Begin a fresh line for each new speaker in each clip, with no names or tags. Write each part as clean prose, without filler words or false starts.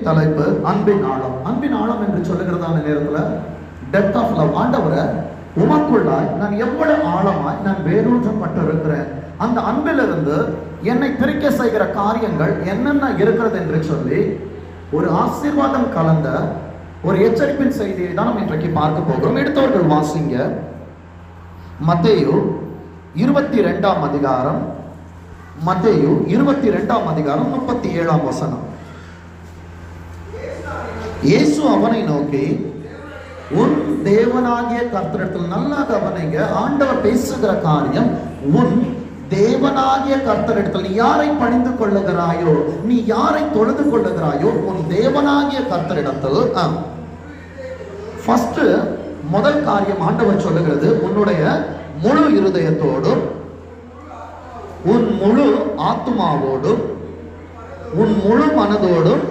தலைப்பு அன்பின் ஆழம். அன்பின் ஆழம் என்று சொல்லுகிறதான நேரத்துல டெப்த் ஆஃப் லவ். ஆண்டவரை உமக்குள்ளாய் நான் எவ்வளவு ஆழமாய் நான் வேரூன்றப்பட்டு இருக்கிறேன், அந்த அன்பிலிருந்து என்னை பிரிக்க செய்கிற காரியங்கள் என்னென்ன இருக்கிறது என்று சொல்லி ஒரு ஆசீர்வாதம் கலந்த ஒரு எச்சரிப்பின் செய்தியை தான் நம்ம இன்றைக்கு பார்க்க போகிறோம். எடுத்தவர்கள் வாசிங்க மத்தேயு 22ஆம் அதிகாரம், மத்தேயு 22ஆம் அதிகாரம் 37ஆம் வசனம். இயேசு அவனை நோக்கி, உன் தேவனாகிய கர்த்தரிடத்தில், நல்லா கவனிங்க, ஆண்டவர் பேசுகிற காரியம் உன் தேவனாகிய கர்த்தரிடத்தில். நீ யாரை பணிந்து கொள்ளுகிறாயோ, நீ யாரை தொழுது கொள்ளுகிறாயோ, உன் தேவனாகிய கர்த்தரிடத்தில். ஃபர்ஸ்ட் முதல் காரியம் ஆண்டவர் சொல்லுகிறது, உன்னுடைய முழு இருதயத்தோடும், உன் முழு ஆத்துமாவோடும், உன் முழு மனதோடும்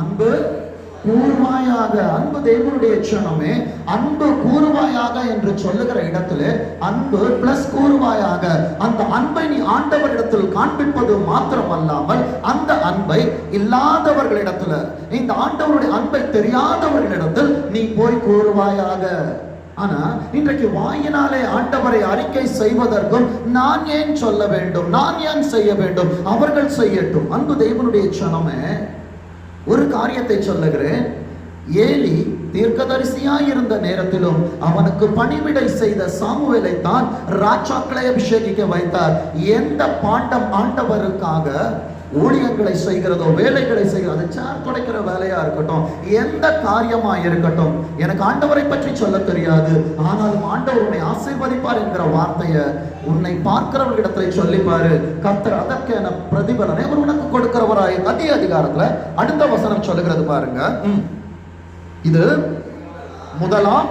அன்பு கூர்வாயாக. அன்பு தேவனுடைய க்ஷணமே, அன்பு கூர்வாயாக என்று சொல்லுகிற இடத்துல அன்பு பிளஸ் கூர்வாயாக. அந்த அன்பை நீ ஆண்டவரிடத்தில் காண்பிப்பது மாத்திரமல்லாமல் அந்த அன்பை இல்லாதவர்களிடத்துல, இந்த ஆண்டவருடைய அன்பை தெரியாதவர்களிடத்தில் நீ போய் கூர்வாயாக. ஆனா இன்றைக்கு வாயினாலே ஆண்டவரை அறிக்கை செய்வதற்கும் நான் ஏன் சொல்ல வேண்டும், நான் ஏன் செய்ய வேண்டும், அவர்கள் செய்யட்டும். அன்பு தேவனுடைய க்ஷணமே, ஒரு காரியத்தை சொல்லுகிறேன். ஏலி தீர்க்கதரிசியாய் இருந்த நேரத்திலும் அவனுக்கு பணிவிடை செய்த சாமுவேலை தான் ராஜாக்களை அபிஷேகிக்க வைத்தார். எந்த பாண்டம் ஆண்டவருக்காக ஊழியங்களை செய்கிறதோ, வேலைகளை செய்கிறதோ, சேர் துடைக்கிற வேலையா இருக்கட்டும், எந்த காரியமா இருக்கட்டும், எனக்கு ஆண்டவரை பற்றி சொல்ல தெரியாது, ஆனாலும் ஆண்டவர் உன்னை ஆசீர்வதிப்பார் என்கிற வார்த்தையை உன்னை பார்க்கிறவர்களிடத்துல சொல்லிப்பாரு. கர்த்தர் அதற்கான பிரதிபலனை அவர் உனக்கு கொடுக்கிறவராய். அதே அதிகாரத்துல அடுத்த வசனம் சொல்லுகிறது பாருங்க. இது முதலாம்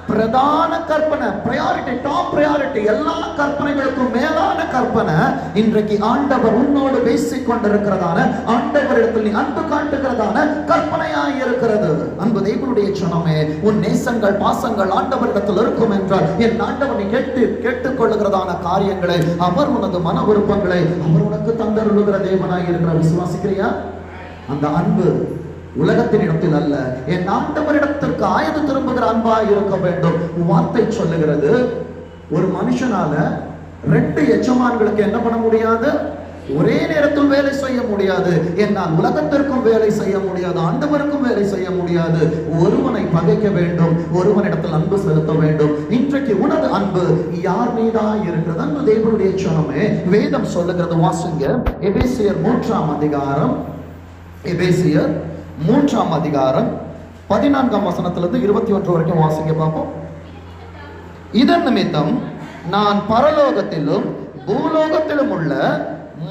பிரதான கற்பனை, பிரையாரிட்டி, டாப் பிரையாரிட்டி, எல்லா கற்பனைகளுக்கும் மேலான கற்பனை. இன்றைக்கு ஆண்டவர் உன்னோடு பேசிக் கொண்டிருக்கிறதான, ஆண்டவரிடத்தில் நீ அன்பு காட்டுகிறதான கற்பனையாய் இருக்கிறது. அன்பு தேவனுடைய க்ஷணமே, உன் நேசங்கள் பாசங்கள் ஆண்டவரிடத்தில் இருக்கும் என்றால், என் ஆண்டவர் நீ கேட்டுக் கொள்ளுகிறதான காரியங்களை, அவர் உனது மன விருப்பங்களை அவர் உனக்கு தந்தருளுகிற தேவனாய் இருக்கிற. விசுவாசிக்கிறியா? அந்த அன்பு உலகத்தின் இடத்தில் அல்ல, என் ஆண்டவரிடத்திற்கு ஆயது திரும்புகிற அன்பா இருக்க வேண்டும். வார்த்தை சொல்லுகிறது, ஒரு மனுஷனால 2 எஜமான்களுக்கு என்ன பண்ண முடியாது, ஒரே நேரத்தில் வேலை செய்ய முடியாது. என்னால் உலகத்திற்கும் வேலை செய்ய முடியாது, ஆண்டவருக்கும் வேலை செய்ய முடியாது. ஒருவனை பகைக்க வேண்டும், ஒருவனிடத்தில் அன்பு செலுத்த வேண்டும். இன்றைக்கு உனது அன்பு யார் மீதா இருக்கிறது? அன்பு தேவனுடைய க்ஷணமே, வேதம் சொல்லுகிறது. வாசிங்க எபேசியர் 3ஆம் அதிகாரம், எபேசியர் 3ஆம் அதிகாரம் 14ஆம் வசனத்திலிருந்து 21 வரைக்கும் வாசிங்க பார்ப்போம். இதன் நிமித்தம் நான் பரலோகத்திலும் பூலோகத்திலும் உள்ள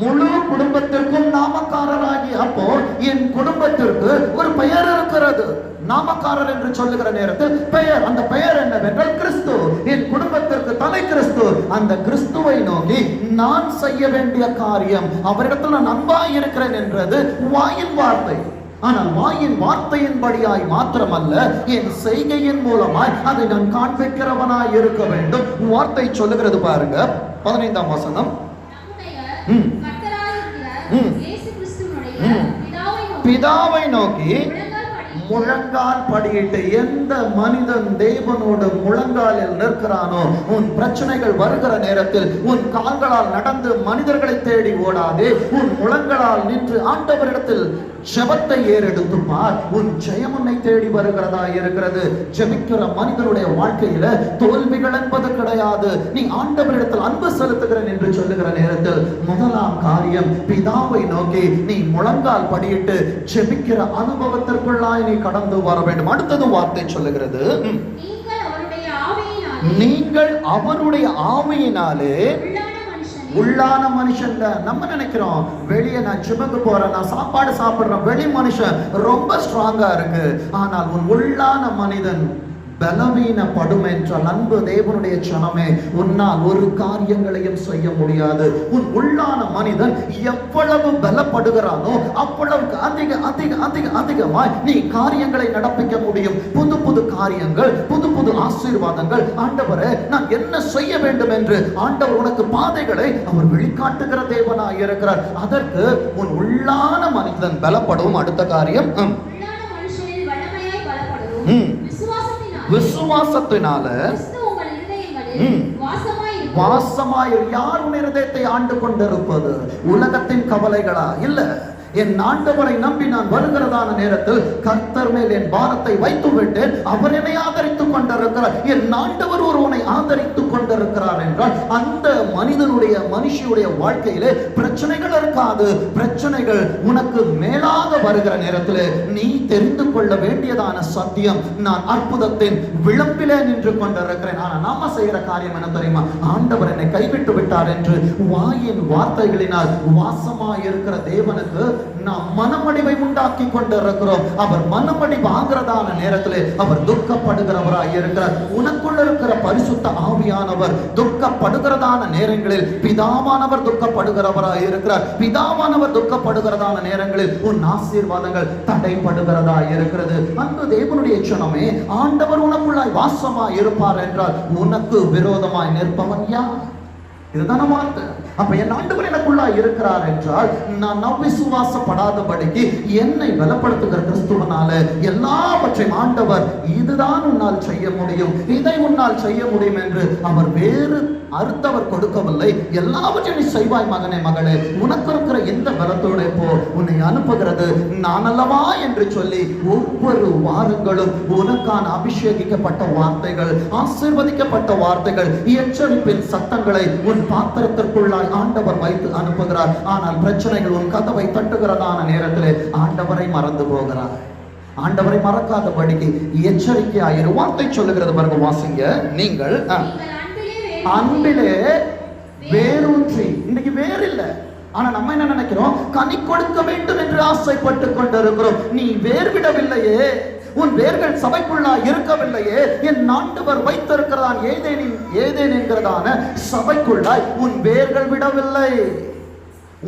முழு குடும்பத்திற்கும் நாமக்காரராகி. அப்போ என் குடும்பத்திற்கு ஒரு பெயர் இருக்கிறது. நாமக்காரர் என்று சொல்லுகிற நேரத்தில் பெயர், அந்த பெயர் என்னவென்றால் கிறிஸ்து. என் குடும்பத்திற்கு தலை கிறிஸ்து. அந்த கிறிஸ்துவை நோக்கி நான் செய்ய வேண்டிய காரியம், அவரிடத்தில் நான் அன்பாய் இருக்கிறேன் என்றது வாயின் வார்த்தை. ஆனால் வாயின் வார்த்தையின்படியாய் மாத்திரமல்ல, என் செய்கையின் மூலமாய் அதை நான் காண்பிக்கிறவனாய் இருக்க வேண்டும். வார்த்தை சொல்லுகிறது பாருங்க, 15ஆம் வசனம். பிதாவை நோக்கி முழங்கால் படியிட்டு. எந்த மனிதன் தேவனோடு முழங்காலில் நிற்கிறானோ, உன் பிரச்சனைகள் வருகிற நேரத்தில் உன் கால்களால் நடந்து மனிதர்களை தேடி ஓடாதே, உன் முழங்களால் நின்று ஆண்டவரிடத்தில் ஜெபத்தை ஏறெடுத்து பார். உன் ஜெயம் உன்னை தேடி வருகிறதா இருக்கிறது. ஜெபிக்கிற மனிதனுடைய வாழ்க்கையில தோல்விகள் என்பது கிடையாது. நீ ஆண்டவரிடத்தில் அன்பு செலுத்துகிறேன் என்று சொல்லுகிற நேரத்தில் முதலாம் காரியம், பிதாவை நோக்கி நீ முழங்கால் படியிட்டு ஜெபிக்கிற அனுபவத்திற்குள்ளாய் நீ கடந்து வர வேண்டும். அடுத்தது வார்த்தை சொல்லுகிறது, நீங்கள் அவருடைய ஆவியினாலே உள்ளான மனுஷன். நம்ம நினைக்கிறோம் வெளியே நான் ஜிம்முக்கு போறேன், நான் சாப்பாடு சாப்பிடுறேன், வெளி மனுஷன் ரொம்ப ஸ்ட்ராங்கா இருக்கு. ஆனால் உன் உள்ளான மனிதன் பலவீனப்படும் என்றால் அன்பு தேவனுடைய சனமே, உன்னால் ஒரு காரியங்களையும் செய்ய முடியாது. உன் உள்ளான மனிதன் எவ்வளவு பலப்படுகிறானோ அவ்வளவுக்கு அதிக அதிக அதிக அதிகமாய் நீ காரியங்களை நடப்பிக்க முடியும். புது புது காரியங்கள், புது புது ஆசீர்வாதங்கள். ஆண்டவரே, நான் என்ன செய்ய வேண்டும் என்று ஆண்டவர் உனக்கு பாதைகளை அவர் வெளிக்காட்டுகிற தேவனாய் இருக்கிறார். அதற்கு உன் உள்ளான மனிதன் பலப்படும். அடுத்த காரியம், விசுவாசத்தினால வாசமாய். யார் உன் இருதயத்தை ஆண்டு கொண்டிருப்பது? உலகத்தின் கவலைகளா? இல்ல, என் ஆண்டவரை நம்பி நான் வருகிறதான நேரத்தில் கர்த்தர் மேல் என் பாரத்தை வைத்து விட்டேன். அவர் என்னை ஆதரித்துக் கொண்டிருக்கிறார். என் ஆண்டவர் ஒருவனை ஆதரித்துக் கொண்டிருக்கிறார் என்றால் அந்த மனுஷியுடைய வாழ்க்கையிலே பிரச்சனைகள் இருக்காது. பிரச்சனைகள் உனக்கு மேலாக வருகிற நேரத்தில் நீ தெரிந்து கொள்ள வேண்டியதான சத்தியம், நான் அற்புதத்தின் விளம்பிலே நின்று கொண்டிருக்கிறேன். ஆனா நாம செய்கிற காரியம் என்ன தெரியுமா? ஆண்டவர் என்னை கைவிட்டு விட்டார் என்று வாயின் வார்த்தைகளினால் வாசமாய் இருக்கிற தேவனுக்கு நாம் மனமடிவை உண்டாக்கி கொண்டிருக்கிறோம். அவர் மனமடிவு ஆகிறதான நேரத்திலே அவர் துக்கப்படுகிறவராய் இருக்கிறார். உனக்குள்ள இருக்கிற பரிசுத்த ஆவியானவர் துக்கப்படுகிறதான நேரங்களில் பிதாவானவர் துக்கப்படுகிறவராய் இருக்கிறார். பிதாவானவர் துக்கப்படுகிறதான நேரங்களில் உன் ஆசீர்வாதங்கள் தடைப்படுகிறதாய் இருக்கிறது. அன்பு தேவனுடைய சனமே, ஆண்டவர் உனக்குள்ளாய் வாசமாய் இருப்பார் என்றால் உனக்கு விரோதமாய் நிற்பவன் யார்? இதுதான வார்த்தை. அப்ப என் ஆண்டவர் எனக்குள்ளா இருக்கிறார் என்றால் நான் அவிசுவாசப்படாதபடிக்கு என்னை பலப்படுத்துகிற கிறிஸ்துவனால எல்லாவற்றையும் ஆண்டவர் இதுதான் உன்னால் செய்ய முடியும், இதை உன்னால் செய்ய முடியும் என்று அவர் வேறு அர்த்தவர் கொடுக்கவில்லை. எல்லாவற்றையும் நீ செய்வாய் மகனே மகளே, உனக்கு இருக்கிற எந்த பலத்தோட போ, உன்னை அனுப்புகிறது நான் அல்லவா என்று சொல்லி ஒவ்வொரு வாரங்களும் உனக்கான அபிஷேகிக்கப்பட்ட வார்த்தைகள், ஆசீர்வதிக்கப்பட்ட வார்த்தைகள், எச்சரிப்பின் சத்தங்களை உன் பாத்திரத்திற்குள்ளாய் ஆண்டவர் வைத்து அனுப்புகிறார். ஆனால் பிரச்சனைகள் உன் கதவை தட்டுகிறதான நேரத்திலே ஆண்டவரை மறந்து போகிறார். ஆண்டவரை மறக்காதபடிக்கு எச்சரிக்கையாயிரு. வார்த்தை சொல்லுகிறது பாருங்க, வாசிங்க. நீங்கள் அன்பிலே வேரூன்றி. இன்னைக்கு வேறு இல்லை, ஆனா நம்ம என்ன நினைக்கிறோம்? கனி கொடுக்க வேண்டும் என்று ஆசைப்பட்டு கொண்டிருக்கிறோம். நீ வேர் விடவில்லையே, உன் வேர்கள் சபைக்குள்ளா இருக்கவில்லையே. என் ஆண்டவர் வைத்திருக்கிறதான் ஏதேன் என்கிறதான சபைக்குள்ளாய் உன் வேர்கள் விடவில்லை.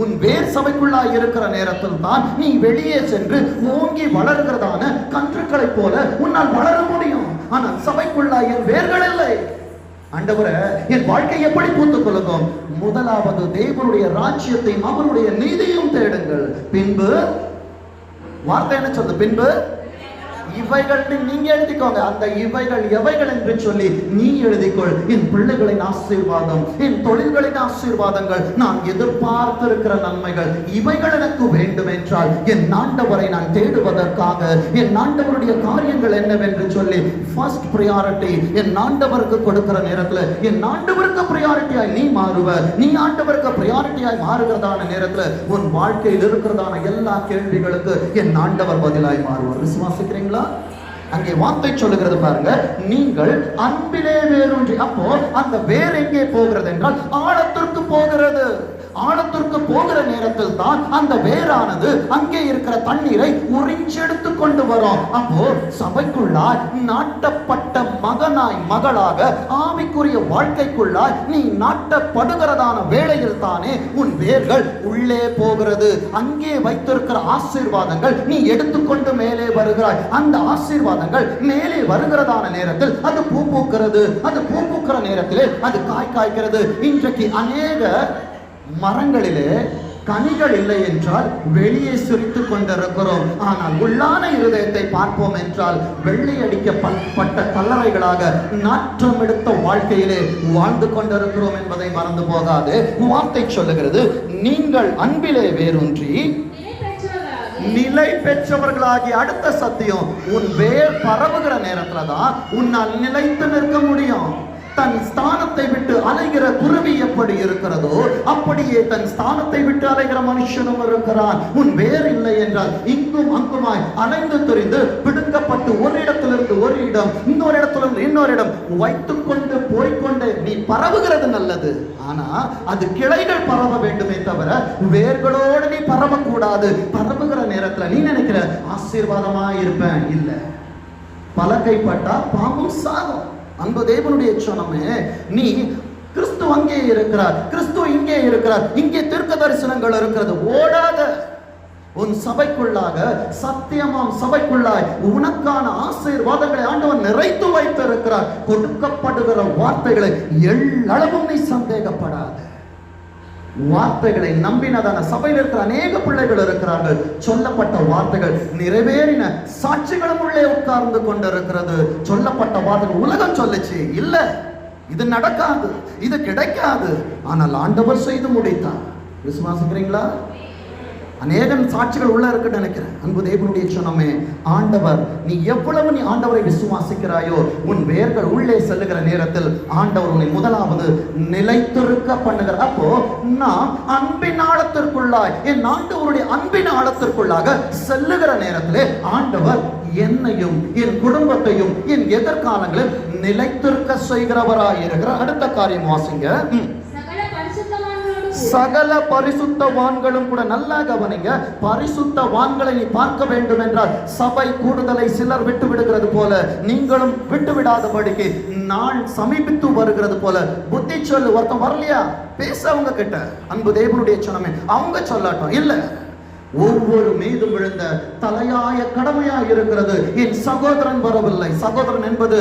உன் வேர் சபைக்குள்ளா இருக்கிற நேரத்தில் தான் நீ வெளியே சென்று ஓங்கி வளர்கிறதான கன்றுகளை போல உன்னால் வளர முடியும். ஆனால் சபைக்குள்ளா என் வேர்கள் இல்லை. ஆண்டவரே, என் வாழ்க்கை எப்படி பூத்துக் கொள்ளும்? முதலாவது தேவனுடைய ராஜ்யத்தையும் அவருடைய நீதியும் தேடுங்கள், பின்பு வார்த்தை என்ன சொல்லுது? பின்பு இவைகள் நீங்க எழுதிக்கோங்க. அந்த இவைகள் எவைகள் என்று சொல்லி நீ எழுதிக்கொள். என் பிள்ளைகளின் ஆசீர்வாதம், என் தொழில்களின் ஆசீர்வாதங்கள், நான் எதிர்பார்த்திருக்கிற நன்மைகள், இவைகள் எனக்கு வேண்டும் என்றால் என் ஆண்டவரை நான் தேடுவதற்காக என் ஆண்டவருடைய காரியங்கள் என்னவென்று சொல்லி ஃபர்ஸ்ட் பிரியாரிட்டி என் ஆண்டவருக்கு கொடுக்கிற நேரத்தில் என் ஆண்டவருக்கு பிரியாரிட்டியாய் நீ மாறுவ. நீ ஆண்டவருக்கு பிரியாரிட்டியாய் மாறுகிறதான நேரத்தில் உன் வாழ்க்கையில் இருக்கிறதான எல்லா கேள்விகளுக்கு என் ஆண்டவர் பதிலாய் மாறுவார். விசுவாசிக்கிறீங்களா? அங்கே வார்த்தை சொல்லுகிறது பாருங்க, நீங்கள் அன்பிலே வேரூன்றி. அப்போ அந்த வேர் எங்கே போகிறது என்றால் ஆழத்திற்கு போகிறது. ஆழத்திற்கு போகிற நேரத்தில் தான் அந்த வேரானது அங்கே இருக்கிற தண்ணீரை உறிஞ்செடுத்து கொண்டு வரும். அப்போ சபைக்குள்ளாய் நாட்டப்பட்ட மகனாய் மகளாக ஆவிக்குரிய வாழ்க்கைக்குள்ளாய் நீ நாட்டப்படுகிறதான வேளையில் தானே உன் வேர்கள் உள்ளே போகிறது. அங்கே வைத்திருக்கிற ஆசீர்வாதங்கள் நீ எடுத்துக்கொண்டு மேலே வருகிறாய். அந்த ஆசீர்வாதங்கள் மேலே வருகிறதான நேரத்தில் அது பூ பூக்கிறது. அது பூ பூக்கிற நேரத்திலே அது காய் காய்க்கிறது. இன்றைக்கு அநேக மரங்களிலே கனிகள் இல்லை என்றால் வெளியே சிரித்துக் கொண்டிருக்கிறோம். ஆனால் உள்ளான இருதயத்தை பார்ப்போம் என்றால் வெள்ளை அடிக்கப்பட்ட கல்லறைகளாக நாற்றம் எடுத்த வாழ்க்கையிலே வாழ்ந்து கொண்டிருக்கிறோம் என்பதை மறந்து போகாது. வார்த்தை சொல்லுகிறது, நீங்கள் அன்பிலே வேரூன்றி நிலை பெற்றவர்களாகி. அடுத்த சத்தியம், உன் வேர் பரவுகிற நேரத்துல தான் உன்னால் நிலைத்து நிற்க முடியும். தன் ஸ்தானத்தை விட்டு அலைகிற குருவி எப்படி இருக்கிறதோ அப்படியே தன் ஸ்தானத்தை விட்டு அலைகிற மனுஷனும் இருக்கிறான். உன் வேர் இல்லை என்றால் இங்கும் அங்குமாய் அலைந்து தெரிந்து பிடுங்கப்பட்டு ஒரு இடத்திலிருந்து ஒரு இடம், இன்னொரு இடத்திலிருந்து இன்னொரு இடம் வைத்துக்கொண்டு போய்கொண்டு நீ பரவுகிறது நல்லது. ஆனா அது கிளைகள் பரவ வேண்டுமே தவிர வேர்களோடு நீ பரவக்கூடாது. பரவுகிற நேரத்துல நீ நினைக்கிற ஆசீர்வாதமா இருப்பேன், இல்லை. பலகைப்பட்டா பாம்பும் சாகும். அன்பு தேவனுடைய சொன்னமே, நீ கிறிஸ்து அங்கே இருக்கிறார், கிறிஸ்து இங்கே இருக்கிறார், இங்கே தீர்க்க தரிசனங்கள் இருக்கிறது, ஓடாத. உன் சபைக்குள்ளாக, சத்தியமாம் சபைக்குள்ளாய் உனக்கான ஆசீர்வாதங்களை ஆண்டவன் நிறைத்து வைத்திருக்கிறார். கொடுக்கப்படுகிற வார்த்தைகளை எள்ளளவும் நீ சந்தேகப்படாத. வார்த்தைகளை நம்பினதான சபையில் இருக்கிற அநேக பிள்ளைகள் இருக்கிறார்கள். சொல்லப்பட்ட வார்த்தைகள் நிறைவேறின சாட்சிகளும் உள்ளே உட்கார்ந்து கொண்டிருக்கிறது. சொல்லப்பட்ட வார்த்தைகள் உலகம் சொல்லுச்சு, இல்ல இது நடக்காது, இது கிடைக்காது, ஆனால் ஆண்டவர் செய்து முடித்தார். விசுவாசிக்கிறீங்களா? அநேகம் சாட்சிகள் உள்ள இருக்குன்னு நினைக்கிறேன். அன்பு தேவனுடைய சொன்னமே, ஆண்டவர், நீ எவ்வளவு நீ ஆண்டவரை விசுவாசிக்கிறாயோ, உன் வேர்கள் உள்ளே செல்லுகிற நேரத்தில் ஆண்டவர் உன்னை முதலாவது நிலைத்திருக்க பண்ணுகிற. அப்போ நான் அன்பின் ஆழத்திற்குள்ளாய், என் ஆண்டவருடைய அன்பின் ஆழத்திற்குள்ளாக செல்லுகிற நேரத்திலே ஆண்டவர் என்னையும் என் குடும்பத்தையும் என் எதிர்காலங்களில் நிலைத்திருக்க செய்கிறவராய் இருக்கிறார். அடுத்த காரியம் வாசிங்க. சகல பரிசுத்தவான்களும் கூட, நல்லா கவனிங்க, பரிசுத்தவான்களை நீ பார்க்க வேண்டும் என்றால் சபை கூடுதலை சிலர் விட்டு விடுகிறது போல நீங்களும் விட்டு விடாதபடிக்கு நாள் சமீபித்து வருகிறது போல புத்தி சொல்லு. ஒருத்தம் வரலையா பேச அவங்க கிட்ட, அன்பு தேவனுடைய சொன்னமே, அவங்க சொல்லட்டும். இல்ல, ஒவ்வொரு மீதும் விழுந்த தலையாய கடமையாக இருக்கிறது. என் சகோதரன் வரவில்லை. சகோதரன் என்பது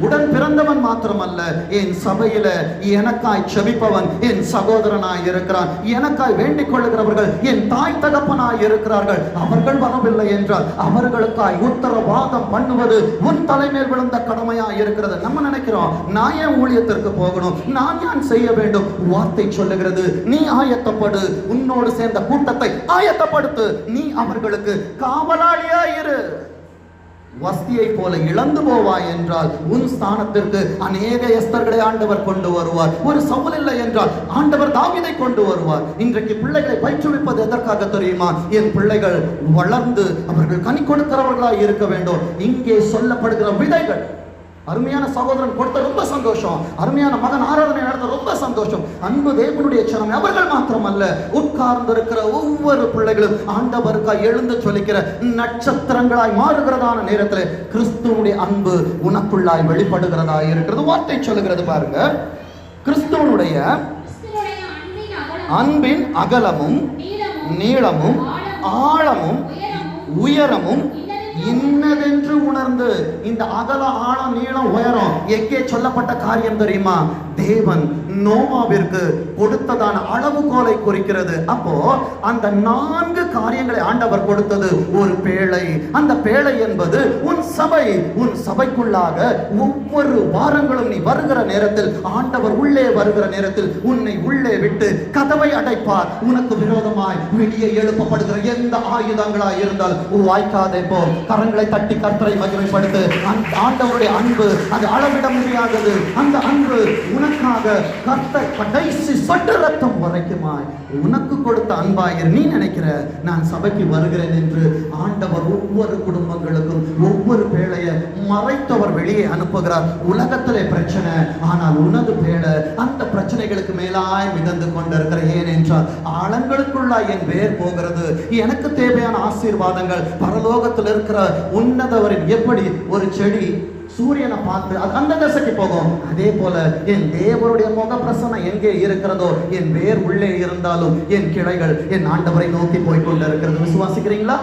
உடன் பிறந்தவன் மாத்திரமல்ல, என் சபையில எனக்காய் செபிப்பவன் என் சகோதரனாய் இருக்கிறான். எனக்காய் வேண்டிக் கொள்ளுகிறவர்கள் என் தாய் தகப்பனாய் இருக்கிறார்கள். அவர்கள் வரவில்லை என்றால் அவர்களுக்காய் உத்தரவாதம் பண்ணுவது உன் தலைமையில் விழுந்த கடமையாய் இருக்கிறது. நம்ம நினைக்கிறோம், நான் ஏன் ஊழியத்திற்கு போகணும், நான் ஏன் செய்ய வேண்டும்? வார்த்தை சொல்லுகிறது, நீ ஆயத்தப்படு, உன்னோடு சேர்ந்த கூட்டத்தை ஆயத்தப்படுத்து. நீ அவர்களுக்கு காவலாளியா இரு. வஸ்தியை போல இழந்து போவாய் என்றால் உன் ஸ்தானத்திற்கு அநேக எஸ்தர்களை ஆண்டவர் கொண்டு வருவார். ஒரு சவுல் இல்லை என்றால் ஆண்டவர் தாவீதை கொண்டு வருவார். இன்றைக்கு பிள்ளைகளை பயிற்றுவிப்பது எதற்காக தெரியுமா? என் பிள்ளைகள் வளர்ந்து அவர்கள் கனி கொடுக்கிறவர்களாய் இருக்க வேண்டும். இங்கே சொல்லப்படுகிற விதைகள், அருமையான சகோதரன் கொடுத்த ரொம்ப சந்தோஷம், அருமையான மகன் ஆராதனை நடத்த ரொம்ப சந்தோஷம். அன்பு தேவனுடைய சனம் அவர்கள் மாத்திரமல்ல, உட்கார்ந்து இருக்கிற ஒவ்வொரு பிள்ளைகளும் ஆண்டவருக்காய் எழுந்து சொல்லிக்கிற நட்சத்திரங்களாய் மாறுகிறதான நேரத்தில் கிறிஸ்துவனுடைய அன்பு உனக்குள்ளாய் வெளிப்படுகிறதாய் இருக்கிறது. வார்த்தை சொல்லுகிறது பாருங்க, கிறிஸ்துவனுடைய அன்பின் அகலமும் நீளமும் ஆழமும் உயரமும் இன்னதென்று உணர்ந்து. இந்த அகல ஆழம் நீளம் உயரம் எங்கே சொல்லப்பட்ட காரியம் தெரியுமா? தேவன் நோவாவிற்கு கொடுத்ததான அளவுகோலை குறிக்கிறது. அப்போ அந்த 4 காரியங்களை ஆண்டவர் கொடுத்தது ஒரு பேழை. அந்த பேழை என்பது உன் சபை. உன் சபைக்குள்ளாக ஒவ்வொரு வாரங்களும் நீ வருகிற நேரத்தில், ஆண்டவர் உள்ளே வருகிற நேரத்தில் உன்னை உள்ளே விட்டு கதவை அடைப்பார். உனக்கு விரோதமாய் வெளியே எழுப்பப்படுகிற எந்த ஆயுதங்களாய் இருந்தால் வாய்க்காதே போ. கரங்களை தட்டி கர்த்தரை மகிமைப்படுத்து. ஆண்டவருடைய அன்பு அது அளவிட முடியாதது. அந்த அன்பு உனக்காக கர்த்தர் கடைசி சொட்டு ரத்தம் வரைக்குமாய் உனக்கு கொடுத்த அன்பாயிரு. நீ நினைக்கிற நான் சபைக்கு வருகிறேன் என்று ஆண்டவர் ஒவ்வொரு குடும்பங்களுக்கும் ஒவ்வொரு பேழையை மறைத்தவர் வெளியே அனுப்புகிறார். உலகத்திலே பிரச்சனை, ஆனால் உனது பேழை அந்த பிரச்சனைகளுக்கு மேலாய் மிதந்து கொண்டிருக்கிற. ஏனென்றால் ஆழங்களுக்குள்ளாய் என் வேர் போகிறது. எனக்கு தேவையான ஆசீர்வாதங்கள் பரலோகத்தில் இருக்கிற உன்னதவரின். எப்படி ஒரு செடி சூரியனை பார்த்து அது அந்த திசைக்கு போகும், அதே போல என் தேவனுடைய முக பிரசன்னம் எங்கே இருக்கிறதோ என் வேர் உள்ளே இருந்தாலும் என் கிளைகள் என் ஆண்டவரை நோக்கி போய் கொண்டிருக்கிறது. விசுவாசிக்கிறீங்களா?